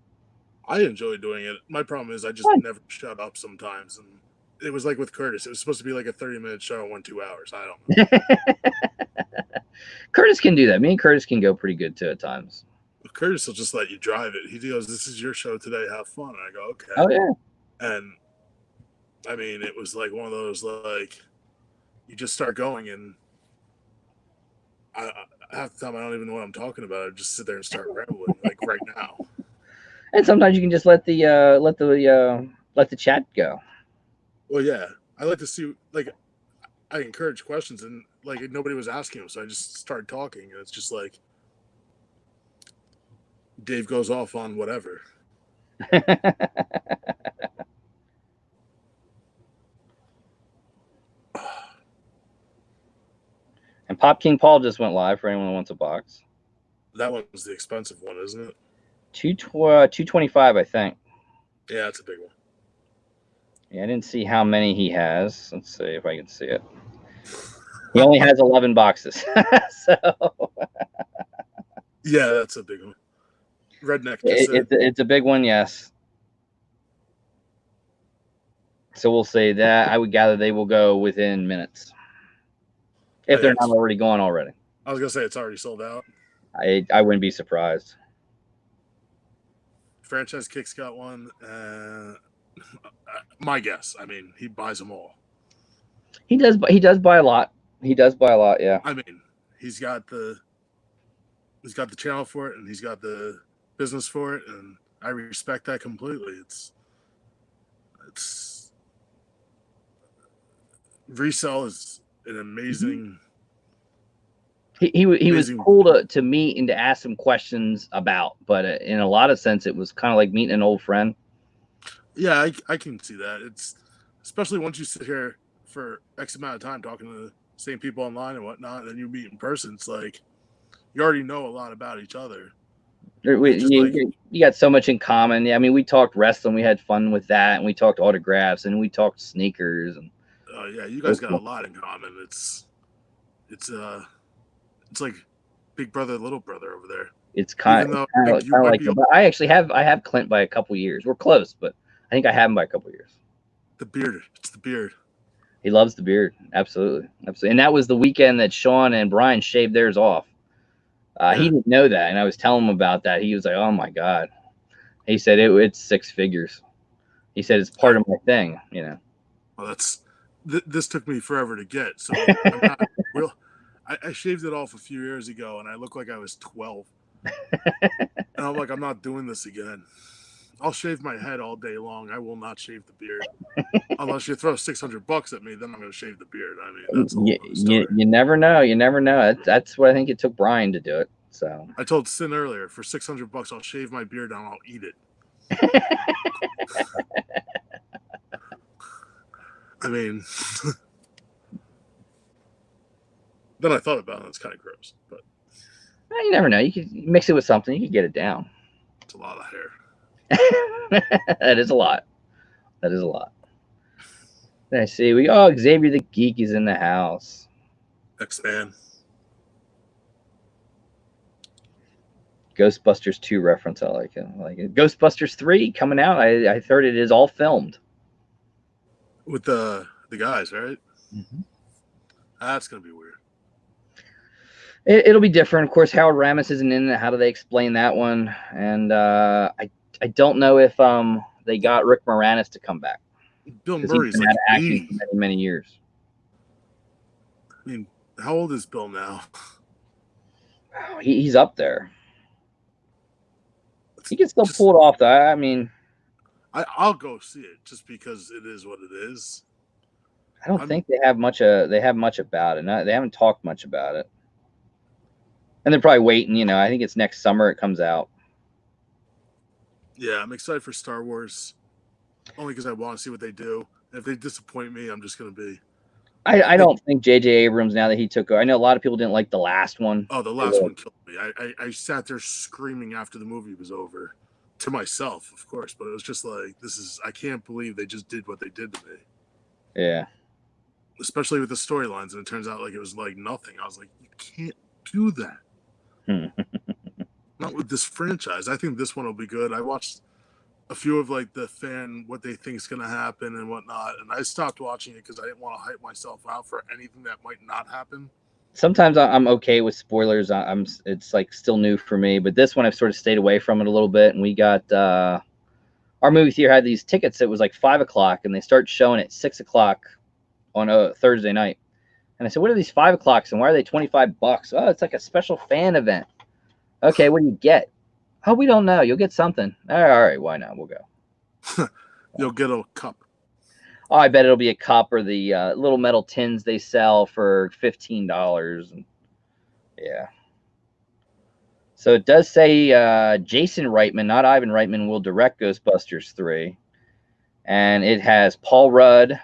I enjoy doing it. My problem is I just never shut up sometimes, and it was like with Curtis. It was supposed to be like a 30-minute show. It went 2 hours. I don't know. Curtis can do that. Me and Curtis can go pretty good too at times. Curtis will just let you drive it. He goes, "This is your show today. Have fun." And I go, "Okay." Oh yeah. And I mean, it was like one of those, like, you just start going, and half the time I don't even know what I'm talking about. I just sit there and start rambling, like right now. And sometimes you can just let the chat go. Well, yeah, I like to see, like, I encourage questions, and like nobody was asking them, so I just started talking, and it's just like Dave goes off on whatever. And Pop King Paul just went live for anyone who wants a box. That one was the expensive one, isn't it? $225, I think. Yeah, that's a big one. Yeah, I didn't see how many he has. Let's see if I can see it. He only has 11 boxes. So yeah, that's a big one. Redneck. It's a big one, yes. So we'll say that I would gather they will go within minutes. If they're not already gone already. I was gonna say it's already sold out. I wouldn't be surprised. Franchise Kick's got one. My guess. I mean, he buys them all. He does buy a lot. He does buy a lot, yeah. I mean, he's got the channel for it, and he's got the business for it, and I respect that completely. It's resell is an amazing. He was cool to meet and to ask some questions about, but in a lot of sense, it was kind of like meeting an old friend. Yeah, I can see that. It's especially once you sit here for X amount of time talking to the same people online and whatnot, and then you meet in person. It's like you already know a lot about each other. You got so much in common. Yeah, I mean, we talked wrestling, we had fun with that, and we talked autographs, and we talked sneakers, and yeah, you guys got a lot in common. It's like big brother, little brother over there. It's kind of like but I actually have Clint by a couple years. We're close, but I think I have him by a couple years. The beard. It's the beard. He loves the beard. Absolutely. And that was the weekend that Sean and Brian shaved theirs off. He didn't know that, and I was telling him about that. He was like, "Oh my god!" He said it's six figures. He said it's part of my thing, Well, this took me forever to get. So I'm not real. I shaved it off a few years ago, and I looked like I was 12. And I'm like, I'm not doing this again. I'll shave my head all day long. I will not shave the beard. Unless you throw $600 at me, then I'm going to shave the beard. I mean, that's a whole other story. You never know. You never know. That's what I think it took Brian to do it. So I told Sin earlier, for $600, I'll shave my beard and I'll eat it. I mean, then I thought about it. It's kind of gross, but you never know. You could mix it with something. You could get it down. It's a lot of hair. That is a lot. That is a lot. I see. Xavier the Geek is in the house. X-Man. Ghostbusters 2 reference. I like it. Ghostbusters 3 coming out. I heard it is all filmed. With the The guys, right? Mm-hmm. That's gonna be weird. It'll be different, of course. Harold Ramis isn't in it. How do they explain that one? And I don't know if they got Rick Moranis to come back. Bill Because Murray's he's been like acting 80. for many years. I mean, how old is Bill now? Oh, he's up there. He can still pull it off, though. I mean, I'll go see it just because it is what it is. I don't think they have much about it. They haven't talked much about it, and they're probably waiting. I think it's next summer it comes out. Yeah, I'm excited for Star Wars, only because I want to see what they do. And if they disappoint me, I'm just gonna be. I don't think J.J. Abrams, now that he took over, I know a lot of people didn't like the last one. Oh, the last one killed me. I sat there screaming after the movie was over, to myself, of course, but it was just like, I can't believe they just did what they did to me. Yeah. Especially with the storylines, and it turns out like it was like nothing. I was like, you can't do that. Not with this franchise. I think this one will be good. I watched a few of like the fan, what they think is going to happen and whatnot, and I stopped watching it because I didn't want to hype myself out for anything that might not happen. Sometimes I'm okay with spoilers. It's like still new for me, but this one I've sort of stayed away from it a little bit. And we got our movie theater had these tickets. It was like 5 o'clock, and they start showing at 6 o'clock on a Thursday night. And I said, "What are these 5 o'clocks, and why are they $25?" Oh, it's like a special fan event. Okay, what do you get? Oh, we don't know. You'll get something. All right, why not? We'll go. You'll get a cup. Oh, I bet it'll be a cup or the little metal tins they sell for $15. And yeah. So it does say Jason Reitman, not Ivan Reitman, will direct Ghostbusters 3. And it has Paul Rudd,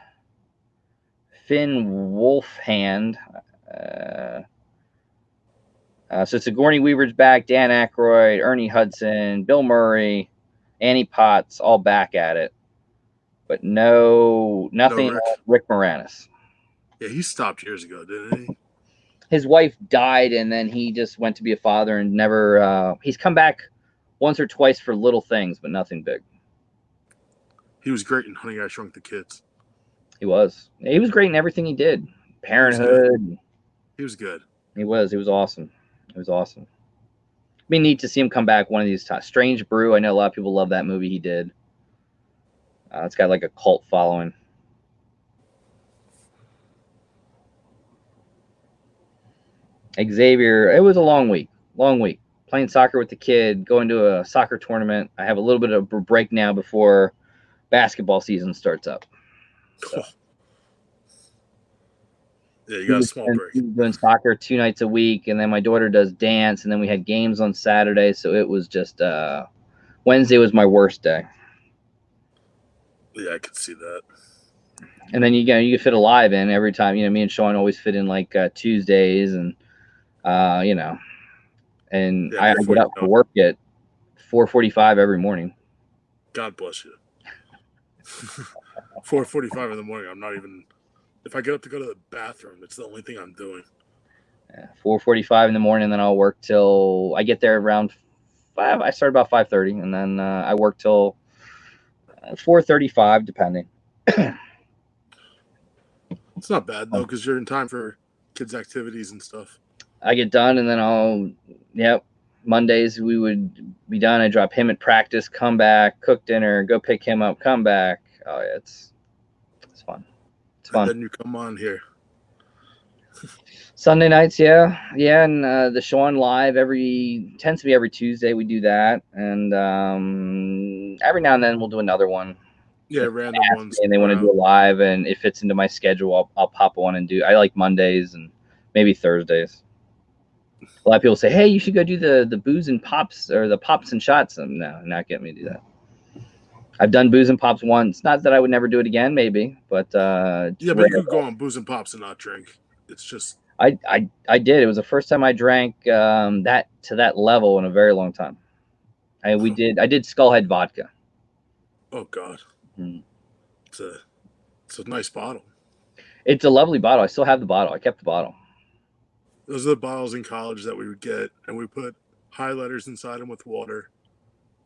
Finn Wolfhand. So Sigourney Weaver's back, Dan Aykroyd, Ernie Hudson, Bill Murray, Annie Potts, all back at it. But nothing No Rick Moranis. Yeah, he stopped years ago, didn't he? His wife died, and then he just went to be a father and never. He's come back once or twice for little things, but nothing big. He was great in Honey, I Shrunk the Kids. He was great in everything he did. Parenthood. He was good. He was awesome. It was awesome. It'd be neat to see him come back one of these times. Strange Brew. I know a lot of people love that movie he did. It's got like a cult following. Xavier, it was a long week. Playing soccer with the kid, going to a soccer tournament. I have a little bit of a break now before basketball season starts up. So. Yeah, you got a small break. Doing soccer 2 nights a week, and then my daughter does dance, and then we had games on Saturday, so it was just Wednesday was my worst day. Yeah, I could see that. And then you can fit a live in every time. Me and Sean always fit in like Tuesdays, and and yeah, I get up for work at 4:45 every morning. God bless you. 4:45 in the morning. I'm not even. If I get up to go to the bathroom, it's the only thing I'm doing. Yeah, 4:45 in the morning, then I'll work till I get there around 5. I start about 5:30, and then I work till 4:35, depending. It's not bad though, because you're in time for kids' activities and stuff. I get done, and then Mondays we would be done. I drop him at practice, come back, cook dinner, go pick him up, come back. Oh yeah, it's fun. It's fun. And then you come on here. Sunday nights, yeah, and the Sean Live tends to be every Tuesday. We do that, and every now and then we'll do another one. Yeah, random ones. And they want to do a live, and it fits into my schedule. I'll pop one and do. I like Mondays and maybe Thursdays. A lot of people say, "Hey, you should go do the booze and pops or the pops and shots." No, not getting me to do that. I've done booze and pops once. Not that I would never do it again, maybe, but yeah, but you could go on booze and pops and not drink. It's just I did. It was the first time I drank that to that level in a very long time. I did Skullhead vodka. Oh God, It's a nice bottle. It's a lovely bottle. I still have the bottle. I kept the bottle. Those are the bottles in college that we would get, and we put highlighters inside them with water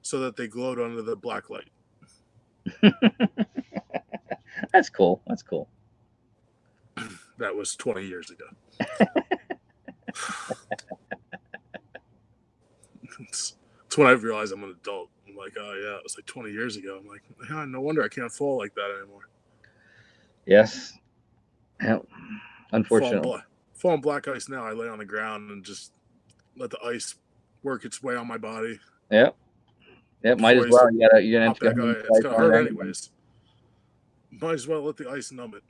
so that they glowed under the black light. That's cool. that was 20 years ago. It's when I realized I'm an adult. I'm like, oh yeah, it was like 20 years ago. I'm like, yeah, no wonder I can't fall like that anymore. Yes. Yeah. Unfortunately. Falling black ice now, I lay on the ground and just let the ice work its way on my body. Yep. Yep. Might Before as I well. You're gonna have pop to go back, ahead and it's slice gonna on hurt it anyway. anyways. Might as well let the ice numb it.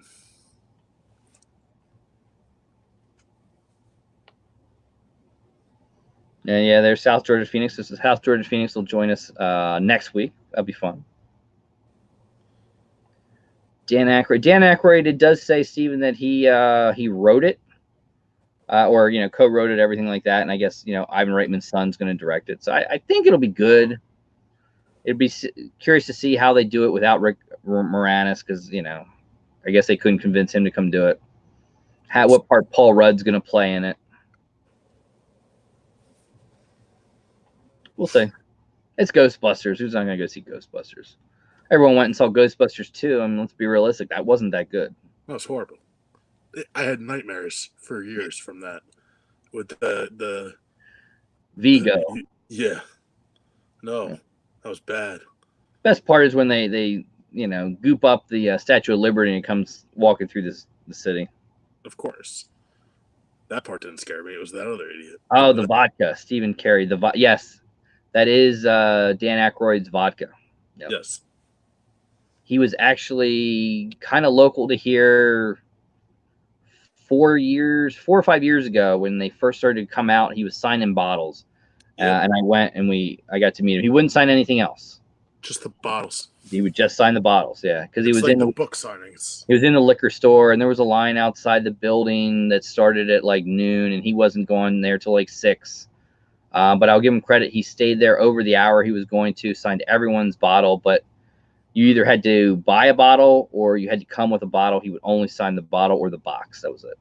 And yeah, there's South Georgia Phoenix. This is South Georgia Phoenix will join us next week. That'll be fun. Dan Aykroyd. It does say, Steven, that he wrote it, or co-wrote it, everything like that. And I guess Ivan Reitman's son's going to direct it. So I think it'll be good. It'd be curious to see how they do it without Rick Moranis, because I guess they couldn't convince him to come do it. What part Paul Rudd's going to play in it? We'll see. It's Ghostbusters. Who's not going to go see Ghostbusters? Everyone went and saw Ghostbusters 2. I mean, let's be realistic. That wasn't that good. That was horrible. I had nightmares for years from that. With the Vigo. Yeah. No, that was bad. Best part is when they goop up the Statue of Liberty and it comes walking through the city. Of course. That part didn't scare me. It was that other idiot. Oh, the vodka. Stephen Carey. Yes. That is Dan Aykroyd's vodka. Yep. Yes. He was actually kind of local to here 4 or 5 years ago when they first started to come out. He was signing bottles. Yep. And I went and I got to meet him. He wouldn't sign anything else. Just the bottles. He would just sign the bottles, yeah. Because he was like in the book signings. He was in the liquor store, and there was a line outside the building that started at like noon, and he wasn't going there till like 6. But I'll give him credit. He stayed there over the hour he was going to, signed everyone's bottle, but you either had to buy a bottle or you had to come with a bottle. He would only sign the bottle or the box. That was it.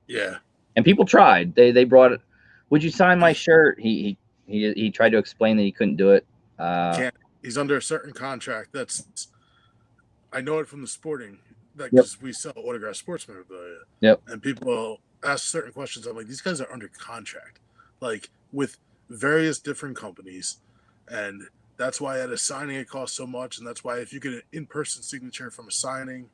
Yeah. And people tried. They brought it. Would you sign my shirt? He tried to explain that he couldn't do it. Can't. He's under a certain contract. I know it from the sporting. Because we sell autographed sports memorabilia. Yep. And people ask certain questions. I'm like, these guys are under contract, like with various different companies, and that's why at a signing it costs so much, and that's why if you get an in-person signature from a signing,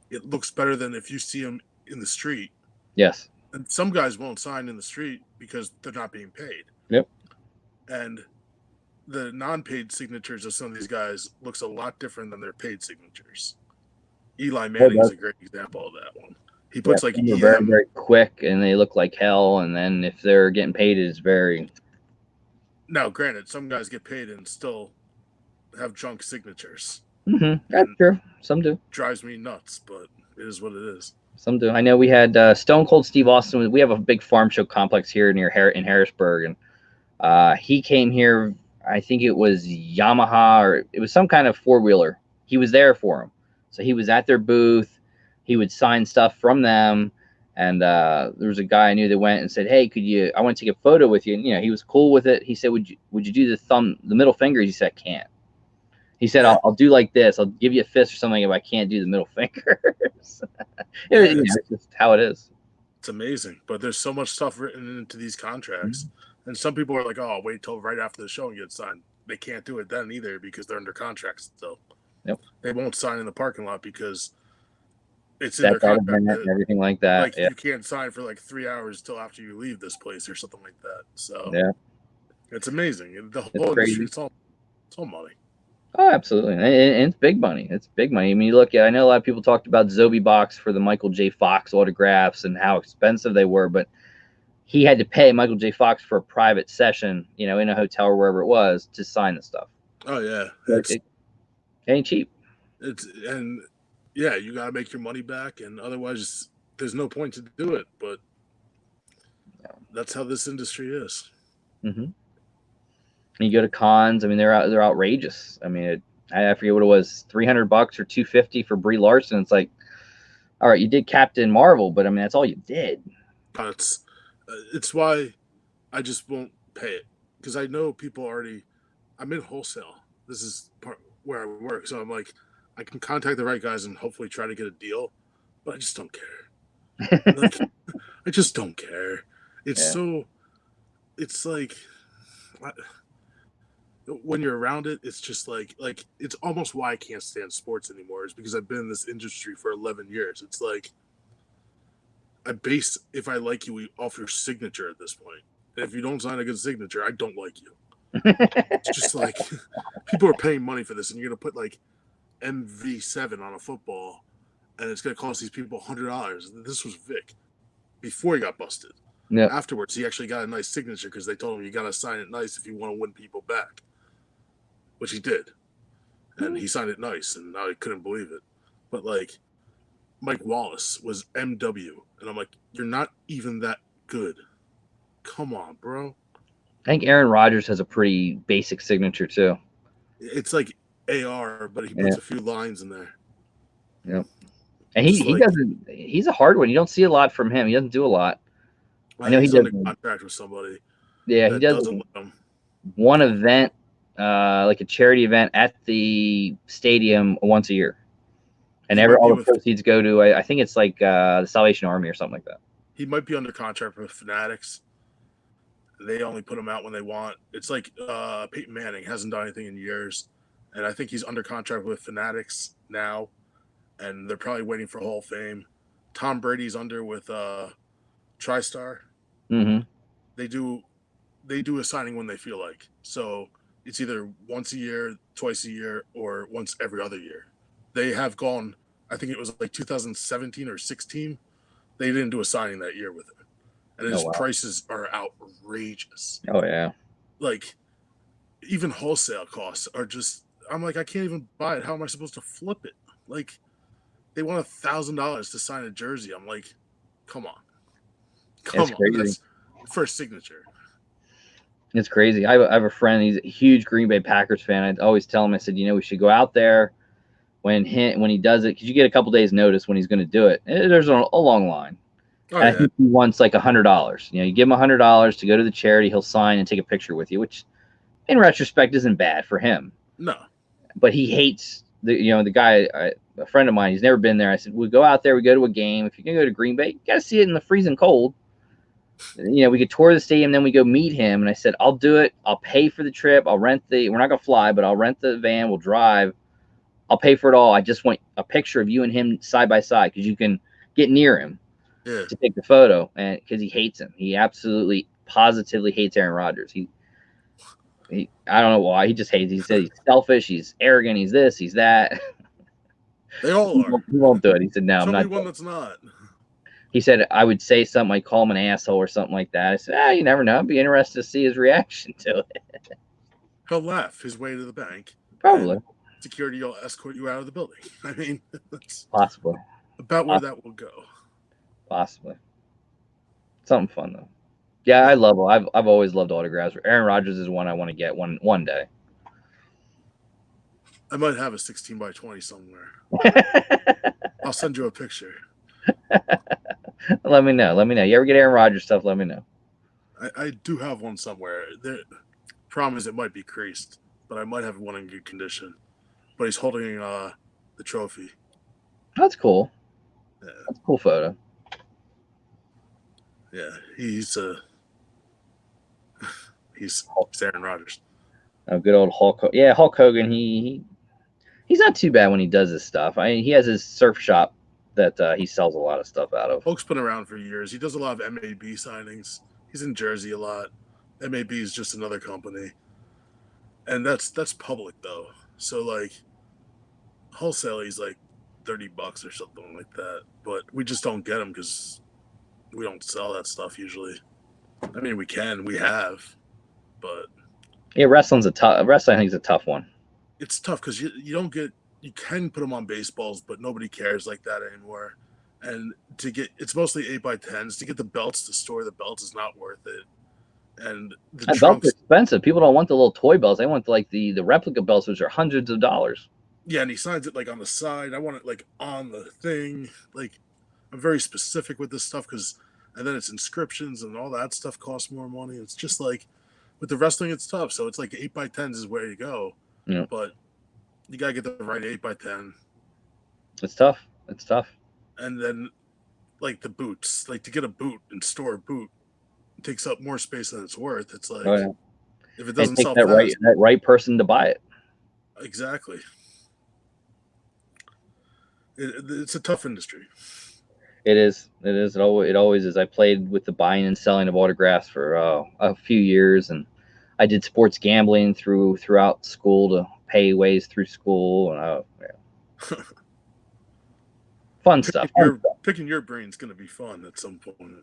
it looks better than if you see them in the street. Yes. And some guys won't sign in the street because they're not being paid. Yep. And the non-paid signatures of some of these guys looks a lot different than their paid signatures. Eli Manning is a great example of that one. He puts like EM. Very, very quick, and they look like hell. And then if they're getting paid, it's very. Now, granted, some guys get paid and still have junk signatures. Mm-hmm. That's true. Some do. Drives me nuts, but it is what it is. Some do. I know we had Stone Cold Steve Austin. We have a big farm show complex here in Harrisburg, and he came here. I think it was Yamaha, or it was some kind of 4-wheeler. He was there for him, so he was at their booth. He would sign stuff from them, and there was a guy I knew that went and said, "Hey, I want to take a photo with you?" And he was cool with it. He said, "Would you do the middle finger?" He said, "I can't." He said, I'll do like this. I'll give you a fist or something if I can't do the middle fingers." It's just how it is. It's amazing, but there's so much stuff written into these contracts, and some people are like, "Oh, I'll wait till right after the show and get signed." They can't do it then either because they're under contract still. Yep. They won't sign in the parking lot because it's in their contract and everything like that. Like you can't sign for like 3 hours till after you leave this place or something like that. So it's amazing. The whole industry, it's all money. Oh, absolutely. And it's big money. It's big money. I mean, you look at, I know a lot of people talked about Zobi Box for the Michael J. Fox autographs and how expensive they were, but he had to pay Michael J. Fox for a private session, in a hotel or wherever it was to sign the stuff. Oh, yeah. It ain't cheap. You got to make your money back, and otherwise there's no point to do it, but that's how this industry is. Mm-hmm. You go to cons. I mean, they're outrageous. I mean, I forget what it was, $300 or $250 for Brie Larson. It's like, all right, you did Captain Marvel, but I mean, that's all you did. It's why I just won't pay it, because I know people already. I'm in wholesale. This is part where I work, so I'm like, I can contact the right guys and hopefully try to get a deal, but I just don't care. Like, I just don't care. It's Yeah. so. It's like when you're around it, it's just like it's almost why I can't stand sports anymore. Is because I've been in this industry for 11 years. It's like I base if I like you off your signature at this point. And if you don't sign a good signature, I don't like you. It's just like people are paying money for this, and you're gonna put like MV7 on a football, and it's gonna cost these people $100. This was Vic before he got busted. Yep. Afterwards, he actually got a nice signature because they told him you gotta sign it nice if you want to win people back, which he did, and he signed it nice, and I couldn't believe it. But like Mike Wallace was MW, and I'm like, you're not even that good. Come on, bro. I think Aaron Rodgers has a pretty basic signature too. It's like AR, but he Yeah. puts a few lines in there. Yep. And Just he like doesn't. He's a hard one. You don't see a lot from him. He doesn't do a lot. I know he he's does. under contract with somebody Yeah, he that does doesn't let him. one event, like a charity event at the stadium once a year, and He might be all the with. proceeds go to I think it's like the Salvation Army or something like that. He might be under contract with Fanatics. They only put him out when they want. It's like Peyton Manning hasn't done anything in years, and I think he's under contract with Fanatics now, and they're probably waiting for Hall of Fame. Tom Brady's under with TriStar. Mm-hmm. They do a signing when they feel like. So it's either once a year, twice a year, or once every other year. They have gone. I think it was like 2017 or 16. They didn't do a signing that year with him, and Oh his wow. prices are outrageous. Oh yeah. Like even wholesale costs are just. I'm like, I can't even buy it. How am I supposed to flip it? Like they want $1,000 to sign a jersey. I'm like, come on, It's come on. crazy. That's first signature. It's crazy. I have a friend. He's a huge Green Bay Packers fan. I always tell him. I said, we should go out there when he does it, because you get a couple days notice when he's going to do it. There's a long line. Oh And I yeah, think he wants like $100. You give him $100 to go to the charity. He'll sign and take a picture with you, which in retrospect isn't bad for him. no. But he hates the guy. A friend of mine. He's never been there. I said, we go out there. We go to a game. If you're gonna go to Green Bay, you got to see it in the freezing cold. We could tour the stadium, then we go meet him. And I said, I'll do it. I'll pay for the trip. I'll rent we're not gonna fly, but I'll rent the van. We'll drive. I'll pay for it all. I just want a picture of you and him side by side, because you can get near him Yeah. to take the photo, and because he hates him. He absolutely positively hates Aaron Rodgers. He I don't know why. He just hates. He said he's selfish, he's arrogant, he's this, he's that. They all are. He won't do it. He said, no, I'm Show me not. one that's not. He said I would say something, like call him an asshole or something like that. I said, you never know. I'd be interested to see his reaction to it. He'll laugh his way to the bank. Probably. Security will escort you out of the building. I mean, that's Possibly. about where that will go. Possibly. Something fun though. Yeah, I love him. I've always loved autographs. Aaron Rodgers is one I want to get one day. I might have a 16 by 20 somewhere. I'll send you a picture. Let me know. You ever get Aaron Rodgers stuff? Let me know. I do have one somewhere. Problem is, it might be creased, but I might have one in good condition. But he's holding the trophy. That's cool. Yeah. That's a cool photo. Yeah, he's Aaron Rodgers. Oh, good old Hulk. Yeah, Hulk Hogan. He's not too bad when he does his stuff. He has his surf shop that he sells a lot of stuff out of. Hulk's been around for years. He does a lot of MAB signings. He's in Jersey a lot. MAB is just another company, and that's public though. So like wholesale, he's like $30 or something like that. But we just don't get him because we don't sell that stuff usually. I mean, we have, but yeah, wrestling. I think is a tough one. It's tough because you don't get. You can put them on baseballs, but nobody cares like that anymore. And it's mostly 8x10s. To get the belts, to store the belts is not worth it. And the Belts trunks are expensive. People don't want the little toy belts. They want like the replica belts, which are hundreds of dollars. Yeah, and he signs it like on the side. I want it like on the thing. Like I'm very specific with this stuff and then it's inscriptions and all that stuff costs more money. It's just like with the wrestling, it's tough. So it's like 8x10s is where you go. Yeah. But you gotta get the right 8x10. It's tough. And then like the boots. Like to get a boot and store a boot takes up more space than it's worth. It's Oh, like yeah. if it And doesn't take sell fast, that right person to buy it. exactly. It's a tough industry. It is. It is. It always is. I played with the buying and selling of autographs for a few years, and I did sports gambling throughout school to pay ways through school. And yeah. Fun stuff. Picking your brain's going to be fun at some point.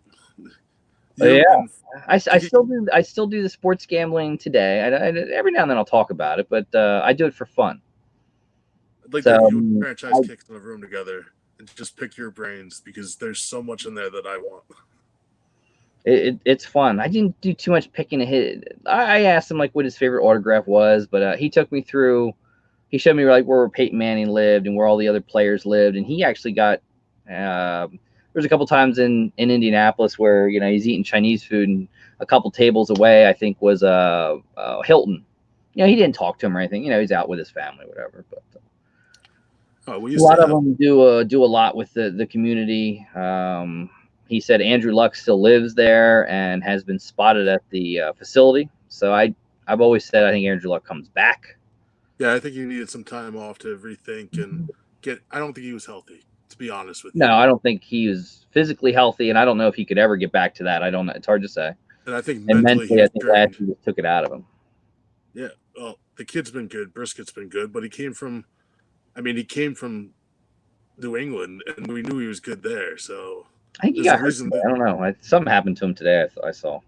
Yeah, And I still do. I still do the sports gambling today. Every now and then I'll talk about it, but I do it for fun. I'd like So to you franchise kicks in a room together and just pick your brains because there's so much in there that I want. it's fun. I didn't do too much picking a hit. I asked him like what his favorite autograph was, but he took me through. He showed me like where Peyton Manning lived and where all the other players lived, and he actually got. There's a couple times in Indianapolis where he's eating Chinese food, and a couple tables away I think was Hilton. He didn't talk to him or anything. He's out with his family, whatever. But a lot of them do a lot with the community. He said Andrew Luck still lives there and has been spotted at the facility. So I've always said I think Andrew Luck comes back. Yeah, I think he needed some time off to rethink and get. I don't think he was healthy, to be honest with you. No, I don't think he was physically healthy, and I don't know if he could ever get back to that. I don't know. It's hard to say. And I think mentally I think last year took it out of him. Yeah, well, the kid's been good. Brisket's been good, but he came from New England, and we knew he was good there. So I think he got hurt. I don't know. Something happened to him today. I saw.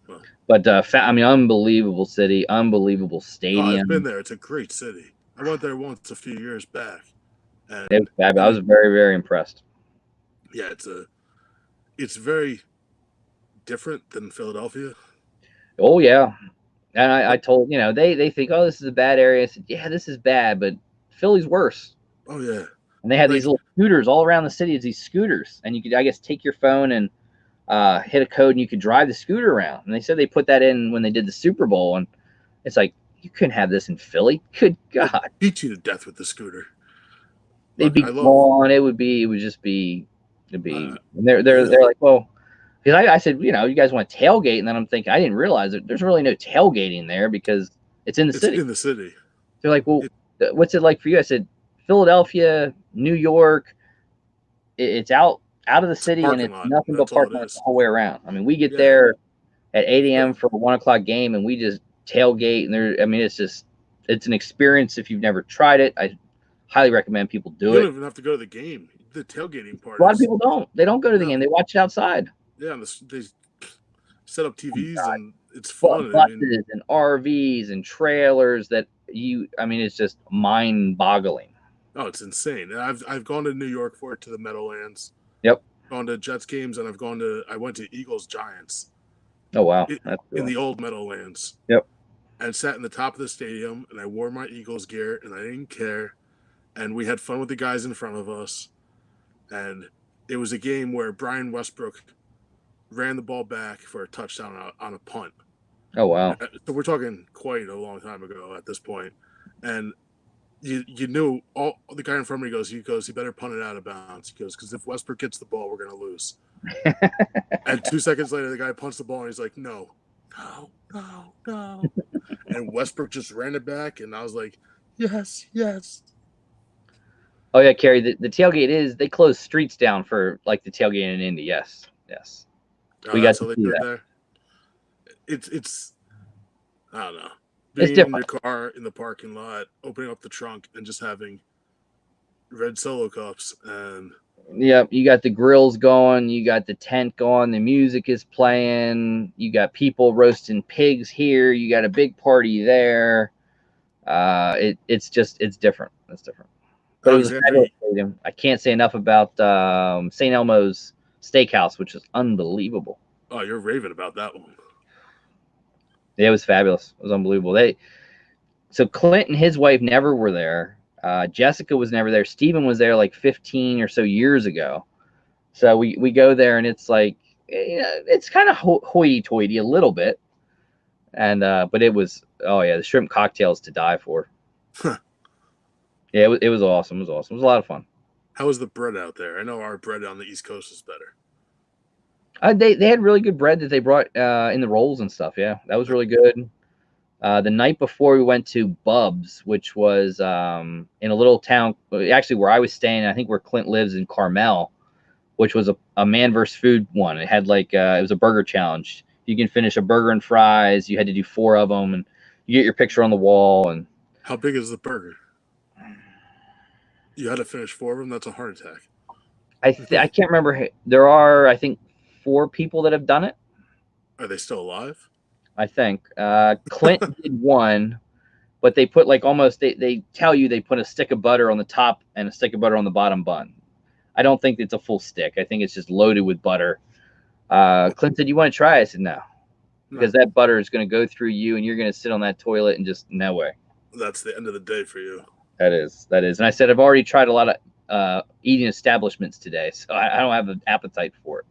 Well. But unbelievable city, unbelievable stadium. Oh, I've been there. It's a great city. I went there once a few years back. And I was very, very impressed. Yeah, it's very different than Philadelphia. Oh yeah, and I told they think, oh, this is a bad area. I said, yeah, this is bad, but Philly's worse. Oh yeah. And they had these little scooters all around the city. It's these scooters, and you could, I guess, take your phone and hit a code, and you could drive the scooter around. And they said they put that in when they did the Super Bowl, and it's like you couldn't have this in Philly. Good God, they'd beat you to death with the scooter. They'd be gone. It would just be. And they're like, well, because I said, you guys want to tailgate, and then I'm thinking I didn't realize that there's really no tailgating there because it's in the city. It's in the city. They're like, well, what's it like for you? I said, Philadelphia, New York, it's out of the city, and it's nothing but parking lot the whole way around. I mean, we get there at 8 a.m. for a 1 o'clock game, and we just tailgate. And it's an experience if you've never tried it. I highly recommend people do it. You don't even have to go to the game. The tailgating part. A lot of people don't. They don't go to the game. They watch it outside. Yeah, they set up TVs, and it's fun. Buses and RVs and trailers it's just mind-boggling. Oh, it's insane. And I've gone to New York for it, to the Meadowlands. Yep. Gone to Jets games, and I went to Eagles Giants. Oh wow. In the old Meadowlands. Yep. And sat in the top of the stadium, and I wore my Eagles gear, and I didn't care. And we had fun with the guys in front of us. And it was a game where Brian Westbrook ran the ball back for a touchdown on a punt. Oh wow. So we're talking quite a long time ago at this point. And you knew all the guy in front of me he goes, you better punt it out of bounds. He goes, because if Westbrook gets the ball, we're gonna lose. And 2 seconds later, the guy punts the ball, and he's like, no. And Westbrook just ran it back, and I was like, yes. Oh yeah, Kerry. The tailgate they close streets down for like the tailgate in Indy. Yes. We got to see that. There. It's I don't know. Being in your car in the parking lot, opening up the trunk, and just having red Solo cups and. Yep, you got the grills going, you got the tent going, the music is playing, you got people roasting pigs here, you got a big party there. It's different. It's different. But it was a fabulous stadium. I can't say enough about St. Elmo's Steakhouse, which is unbelievable. Oh, you're raving about that one. Yeah, it was fabulous. It was unbelievable. So Clint and his wife never were there. Jessica was never there. Steven was there like 15 or so years ago. So we go there, and it's like, it's kind of hoity-toity a little bit. And but it was, the shrimp cocktails to die for. Yeah, it was awesome. It was awesome. It was a lot of fun. How is the bread out there? I know our bread on the East Coast is better. They had really good bread that they brought in the rolls and stuff. Yeah, that was really good. The night before we went to Bub's, which was in a little town, actually where I was staying, I think where Clint lives in Carmel, which was a man versus food one. It had like it was a burger challenge. You can finish a burger and fries. You had to do 4 of them, and you get your picture on the wall. And How big is the burger? You had to finish 4 of them. That's a heart attack. I can't remember. There are, I think, 4 people that have done it. Are they still alive? I think Clint did one, but they put like almost they tell you they put a stick of butter on the top and a stick of butter on the bottom bun. I don't think it's a full stick. I think it's just loaded with butter. Clint said, "You want to try?" I said, "No," because that butter is going to go through you, and you're going to sit on that toilet and just no way. That's the end of the day for you. That is. And I said, I've already tried a lot of eating establishments today, so I don't have an appetite for it.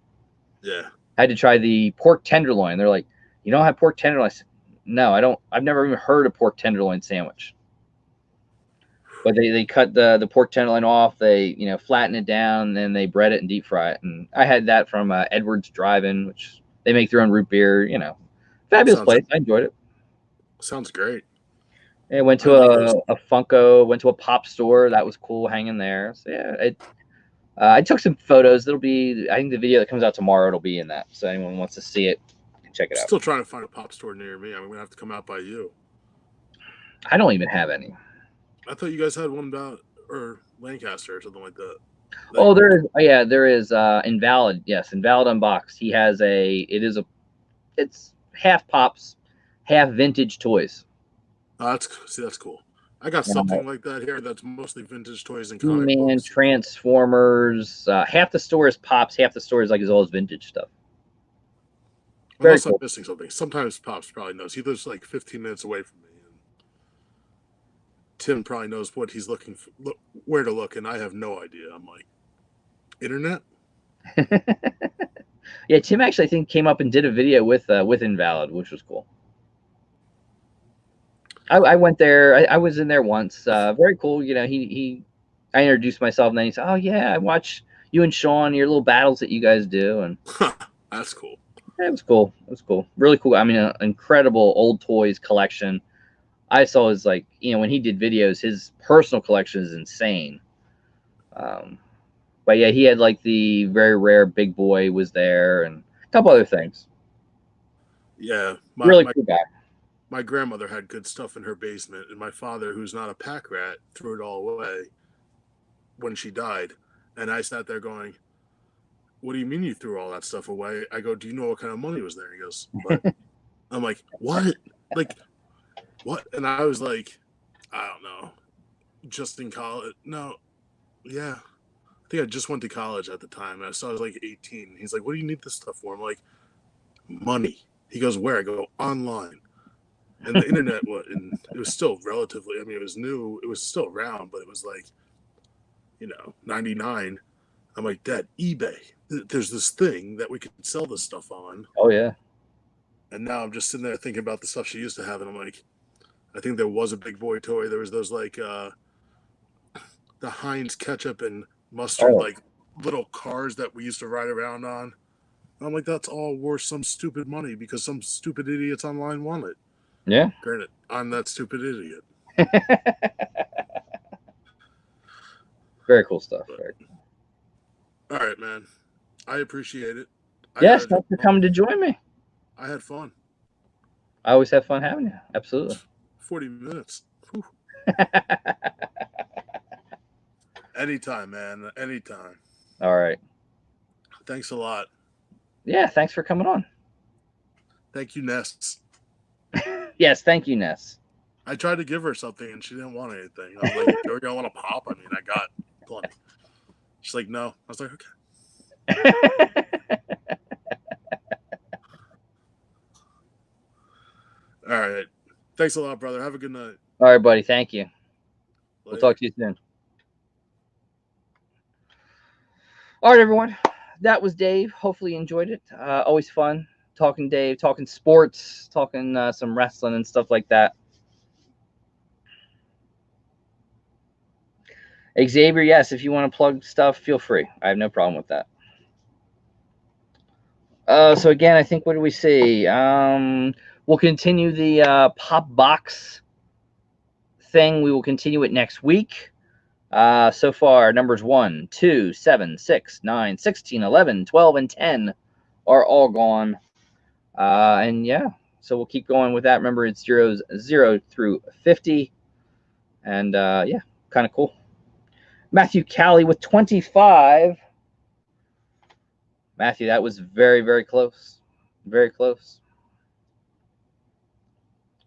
Yeah. I had to try the pork tenderloin. They're like, "You don't have pork tenderloin?" I said, "No, I don't. I've never even heard of pork tenderloin sandwich." But they cut the pork tenderloin off. They flatten it down, and then they bread it and deep fry it. And I had that from Edwards Drive-In, which they make their own root beer. Fabulous place. I enjoyed it. Sounds great. I went to a Funko, went to a pop store. That was cool, hanging there. So yeah, I took some photos. I think the video that comes out tomorrow, it'll be in that. So anyone wants to see it, check it out. Still trying to find a pop store near me. I'm gonna have to come out by you. I don't even have any. I thought you guys had one or Lancaster or something like that. Oh, there is. Yeah, there is. Invalid. Yes, Invalid Unboxed. He has it's half pops, half vintage toys. That's cool. I got something like that here. That's mostly vintage toys and comic He-Man, books. Transformers. Half the store is pops, half the store is like all his vintage stuff. Unless I'm missing something. Sometimes Pops probably knows. He lives like 15 minutes away from me. And Tim probably knows what he's looking for, where to look, and I have no idea. I'm like, internet? Yeah, Tim actually, I think, came up and did a video with Invalid, which was cool. I went there. I was in there once. Very cool. I introduced myself, and then he said, "Oh yeah, I watch you and Sean, your little battles that you guys do." And that's cool. It was cool. It was cool. Really cool. I mean, an incredible old toys collection. I saw his when he did videos, his personal collection is insane. But yeah, he had like the very rare Big Boy was there, and a couple other things. Yeah, really cool guy. My grandmother had good stuff in her basement, and my father, who's not a pack rat, threw it all away when she died. And I sat there going, "What do you mean you threw all that stuff away?" I go, "Do you know what kind of money was there?" He goes, "What?" I'm like, "What? Like, what?" And I was like, "I don't know. Just in college? No, yeah. I think I just went to college at the time. I was like 18. He's like, "What do you need this stuff for?" I'm like, "Money." He goes, "Where?" I go, "Online." And the internet, it was still relatively, I mean, it was new. It was still around, but it was like, 99. I'm like, "Dad, eBay. There's this thing that we could sell this stuff on." Oh, yeah. And now I'm just sitting there thinking about the stuff she used to have. And I'm like, I think there was a Big Boy toy. There was those the Heinz ketchup and mustard, like little cars that we used to ride around on. And I'm like, that's all worth some stupid money because some stupid idiots online want it. Yeah. Granted, I'm that stupid idiot. Very cool stuff. Very cool. All right, man. I appreciate it. Yes, thanks for coming to join me. I had fun. I always have fun having you. Absolutely. 40 minutes. Anytime, man. Anytime. All right. Thanks a lot. Yeah, thanks for coming on. Thank you, Ness. Yes, thank you, Ness. I tried to give her something and she didn't want anything. I was like, "You don't want a pop?" I mean, I got plenty. She's like, "No." I was like, "Okay." All right. Thanks a lot, brother. Have a good night. All right, buddy. Thank you. Later. We'll talk to you soon. All right, everyone. That was Dave. Hopefully you enjoyed it. Always fun talking Dave, talking sports, talking some wrestling and stuff like that. Xavier, yes, if you want to plug stuff, feel free. I have no problem with that. So again, I think, what do we see? We'll continue the pop box thing. We will continue it next week. So far, numbers 1, 2, 7, 6, 9, 16, 11, 12, and 10 are all gone. And yeah, so we'll keep going with that. Remember, it's zeros 0 through 50. And yeah, kind of cool. Matthew Callie with 25. Matthew, that was very, very close. Very close.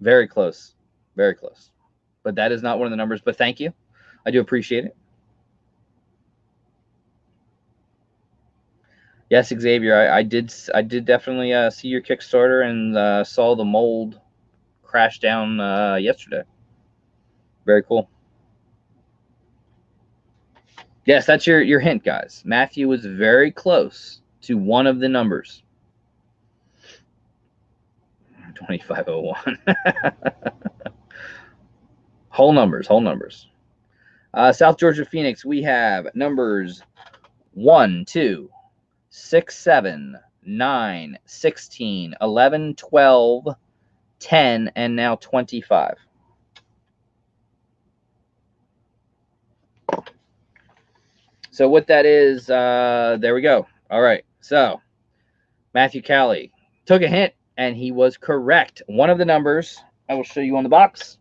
Very close. Very close. But that is not one of the numbers. But thank you. I do appreciate it. Yes, Xavier, I did definitely see your Kickstarter and saw the mold crash down yesterday. Very cool. Yes, that's your hint, guys. Matthew was very close to one of the numbers. 2501. Whole numbers. South Georgia Phoenix, we have numbers 1, 2, 6, 7, 9, 16, 11, 12, 10, and now 25. So what that is, there we go. All right. So Matthew Callie took a hint, and he was correct. One of the numbers, I will show you on the box.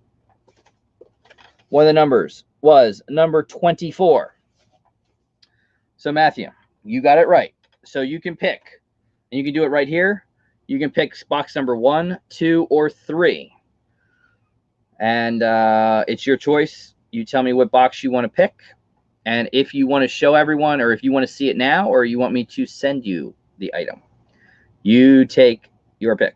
One of the numbers was number 24. So Matthew, you got it right. So you can pick, and you can do it right here. You can pick box number 1, 2, or 3. And it's your choice. You tell me what box you want to pick. And if you want to show everyone, or if you want to see it now, or you want me to send you the item, you take your pick.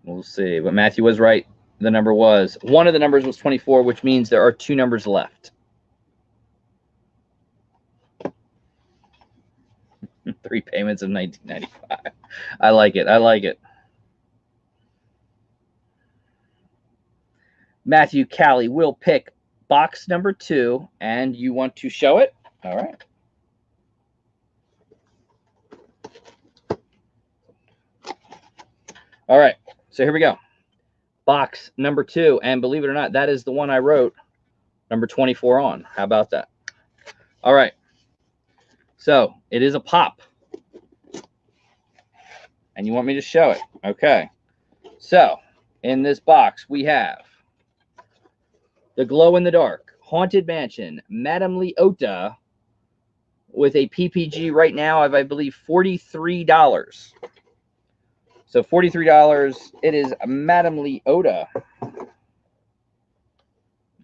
We'll see. But Matthew was right. The number was, one of the numbers was 24, which means there are 2 numbers left. 3 payments of $19.95. I like it. I like it. Matthew Callie will pick box number 2, and you want to show it? All right. All right. So here we go. Box number 2, and believe it or not, that is the one I wrote number 24 on. How about that? All right. So it is a pop. And you want me to show it? Okay. So in this box, we have the glow-in-the-dark Haunted Mansion, Madame Leota, with a PPG right now of, I believe, $43. So $43, it is Madame Leota.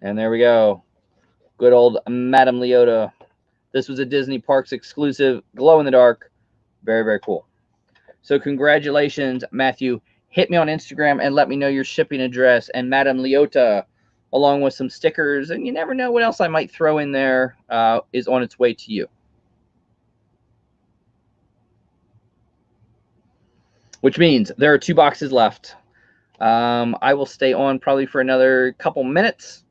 And there we go. Good old Madame Leota. This was a Disney Parks exclusive, glow-in-the-dark. Very, very cool. So congratulations, Matthew. Hit me on Instagram and let me know your shipping address and Madame Leota, along with some stickers. And you never know what else I might throw in there is on its way to you. Which means there are 2 boxes left. I will stay on probably for another couple minutes.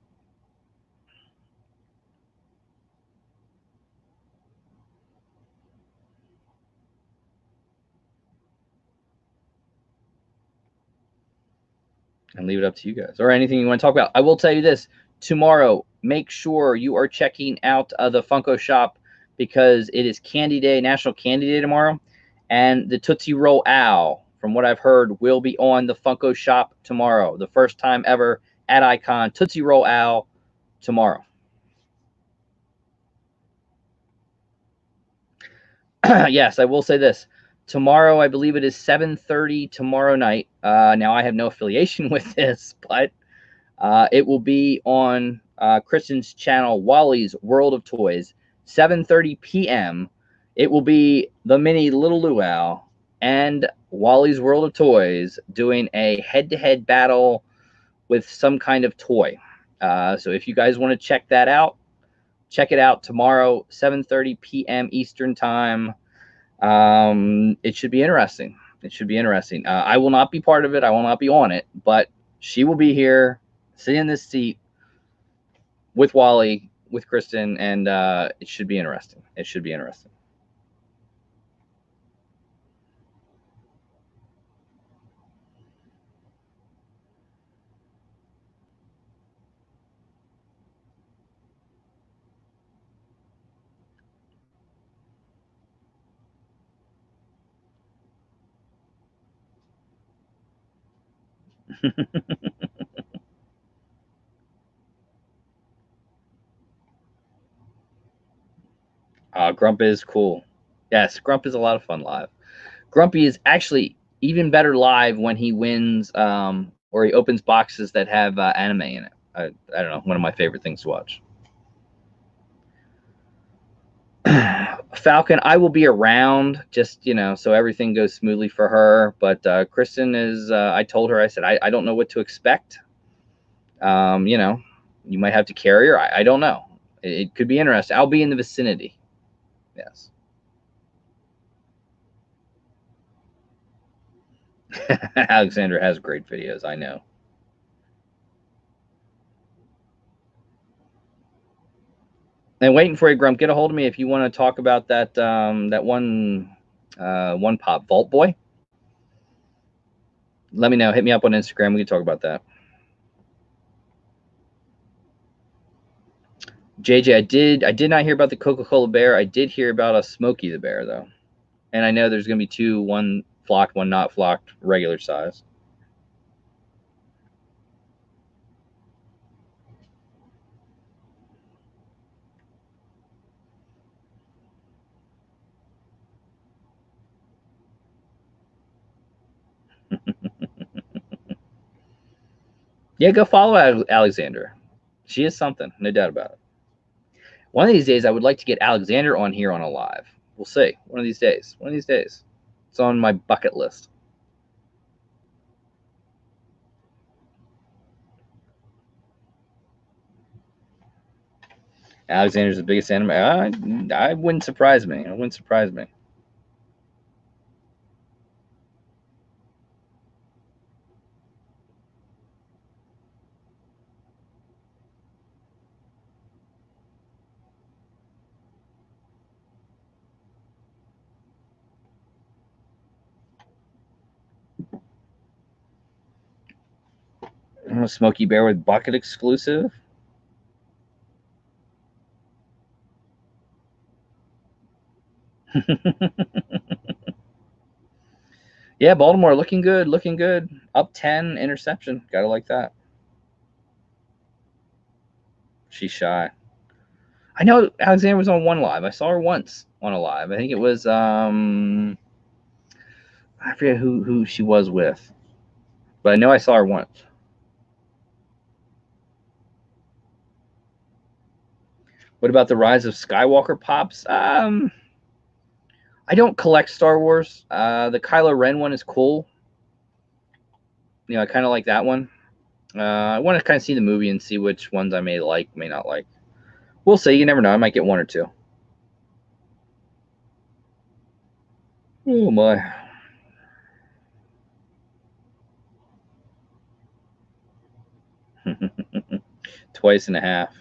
And leave it up to you guys, or anything you want to talk about. I will tell you this: tomorrow, make sure you are checking out the Funko Shop, because it is Candy Day, National Candy Day tomorrow, and the Tootsie Roll Owl, from what I've heard, will be on the Funko Shop tomorrow. The first time ever at Icon, Tootsie Roll Owl tomorrow. Yes, I will say this. Tomorrow, I believe it is 7:30 tomorrow night. Now, I have no affiliation with this, but it will be on Kristen's channel, Wally's World of Toys, 7:30 p.m. It will be the mini Little Luau and Wally's World of Toys doing a head-to-head battle with some kind of toy. So if you guys want to check that out, check it out tomorrow, 7:30 p.m. Eastern Time. It should be interesting. It should be interesting. I will not be part of it. I will not be on it, but She will be here, sitting in this seat with Wally, with Kristen, and it should be interesting. It should be interesting. Grump is cool. Yes, Grump is a lot of fun live. Grumpy is actually even better live when he wins or he opens boxes that have anime in it. I don't know, one of my favorite things to watch. Falcon, I will be around, just, so everything goes smoothly for her. But Kristen is, I told her, I said, I don't know what to expect. You might have to carry her. I don't know. It could be interesting. I'll be in the vicinity. Yes. Alexander has great videos. I know. And waiting for you, Grump. Get a hold of me if you want to talk about that that one pop Vault Boy. Let me know. Hit me up on Instagram. We can talk about that. JJ, I did not hear about the Coca-Cola bear. I did hear about a Smokey the bear though, and I know there's gonna be two, one flocked, one not flocked, regular size. Yeah, go follow Alexander. She is something, no doubt about it. One of these days, I would like to get Alexander on here on a live. We'll see. One of these days. One of these days. It's on my bucket list. Alexander's the biggest anime. I wouldn't surprise me. It wouldn't surprise me. I'm a Smokey Bear with bucket exclusive. Yeah, Baltimore looking good, looking good. Up 10, interception. Gotta like that. She's shy. I know Alexander was on one live. I saw her once on a live. I think it was I forget who she was with, but I know I saw her once. What about the Rise of Skywalker pops? I don't collect Star Wars. The Kylo Ren one is cool. I kind of like that one. I want to kind of see the movie and see which ones I may like, may not like. We'll see. You never know. I might get one or two. Oh my. Twice and a half.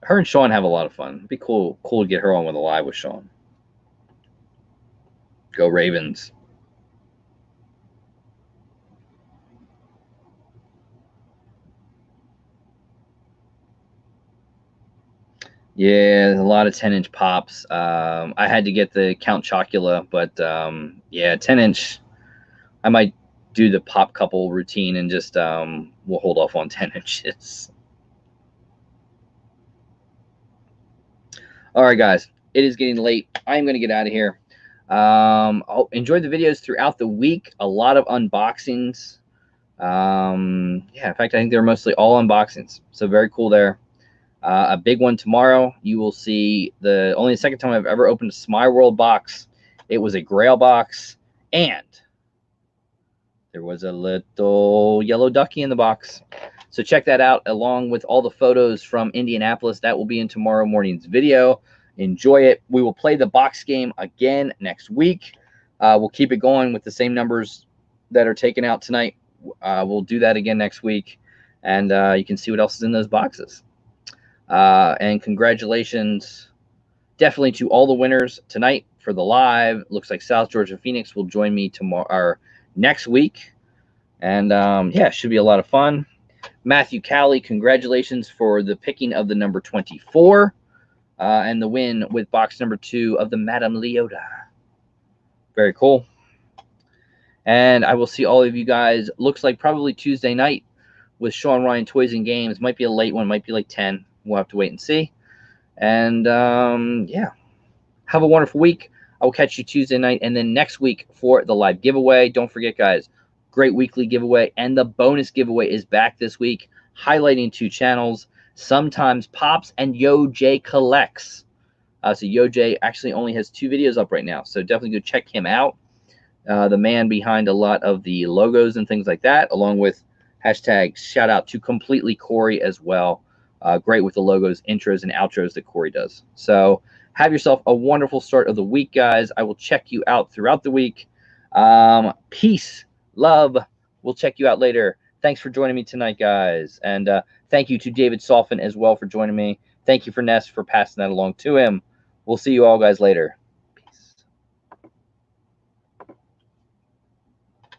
Her and Sean have a lot of fun. It'd be cool to get her on with a live with Sean. Go Ravens. Yeah, a lot of 10-inch pops. I had to get the Count Chocula, but yeah, 10-inch. I might do the pop couple routine and just we'll hold off on 10 inches. All right, guys, it is getting late. I'm going to get out of here. I'll enjoy the videos throughout the week. A lot of unboxings. Yeah, in fact, I think they're mostly all unboxings. So very cool there. A big one tomorrow. You will see only the second time I've ever opened a Smile World box. It was a Grail box, and there was a little yellow ducky in the box. So check that out along with all the photos from Indianapolis. That will be in tomorrow morning's video. Enjoy it. We will play the box game again next week. We'll keep it going with the same numbers that are taken out tonight. We'll do that again next week, and you can see what else is in those boxes. And congratulations definitely to all the winners tonight for the live. Looks like South Georgia Phoenix will join me tomorrow or next week. And yeah, it should be a lot of fun. Matthew Cowley, congratulations for the picking of the number 24 and the win with box number 2 of the Madame Leota. Very cool. And I will see all of you guys, looks like probably Tuesday night with Sean Ryan Toys and Games. Might be a late one, might be like 10. We'll have to wait and see. And yeah, have a wonderful week. I will catch you Tuesday night and then next week for the live giveaway. Don't forget, guys, great weekly giveaway. And the bonus giveaway is back this week, highlighting 2 channels, Sometimes Pops and Yo J Collects. So Yo J actually only has 2 videos up right now, so definitely go check him out. The man behind a lot of the logos and things like that, along with hashtag shout out to Completely Corey as well. Great with the logos, intros, and outros that Corey does. So have yourself a wonderful start of the week, guys. I will check you out throughout the week. Peace, love. We'll check you out later. Thanks for joining me tonight, guys. And thank you to David Solfin as well for joining me. Thank you for Ness for passing that along to him. We'll see you all guys later.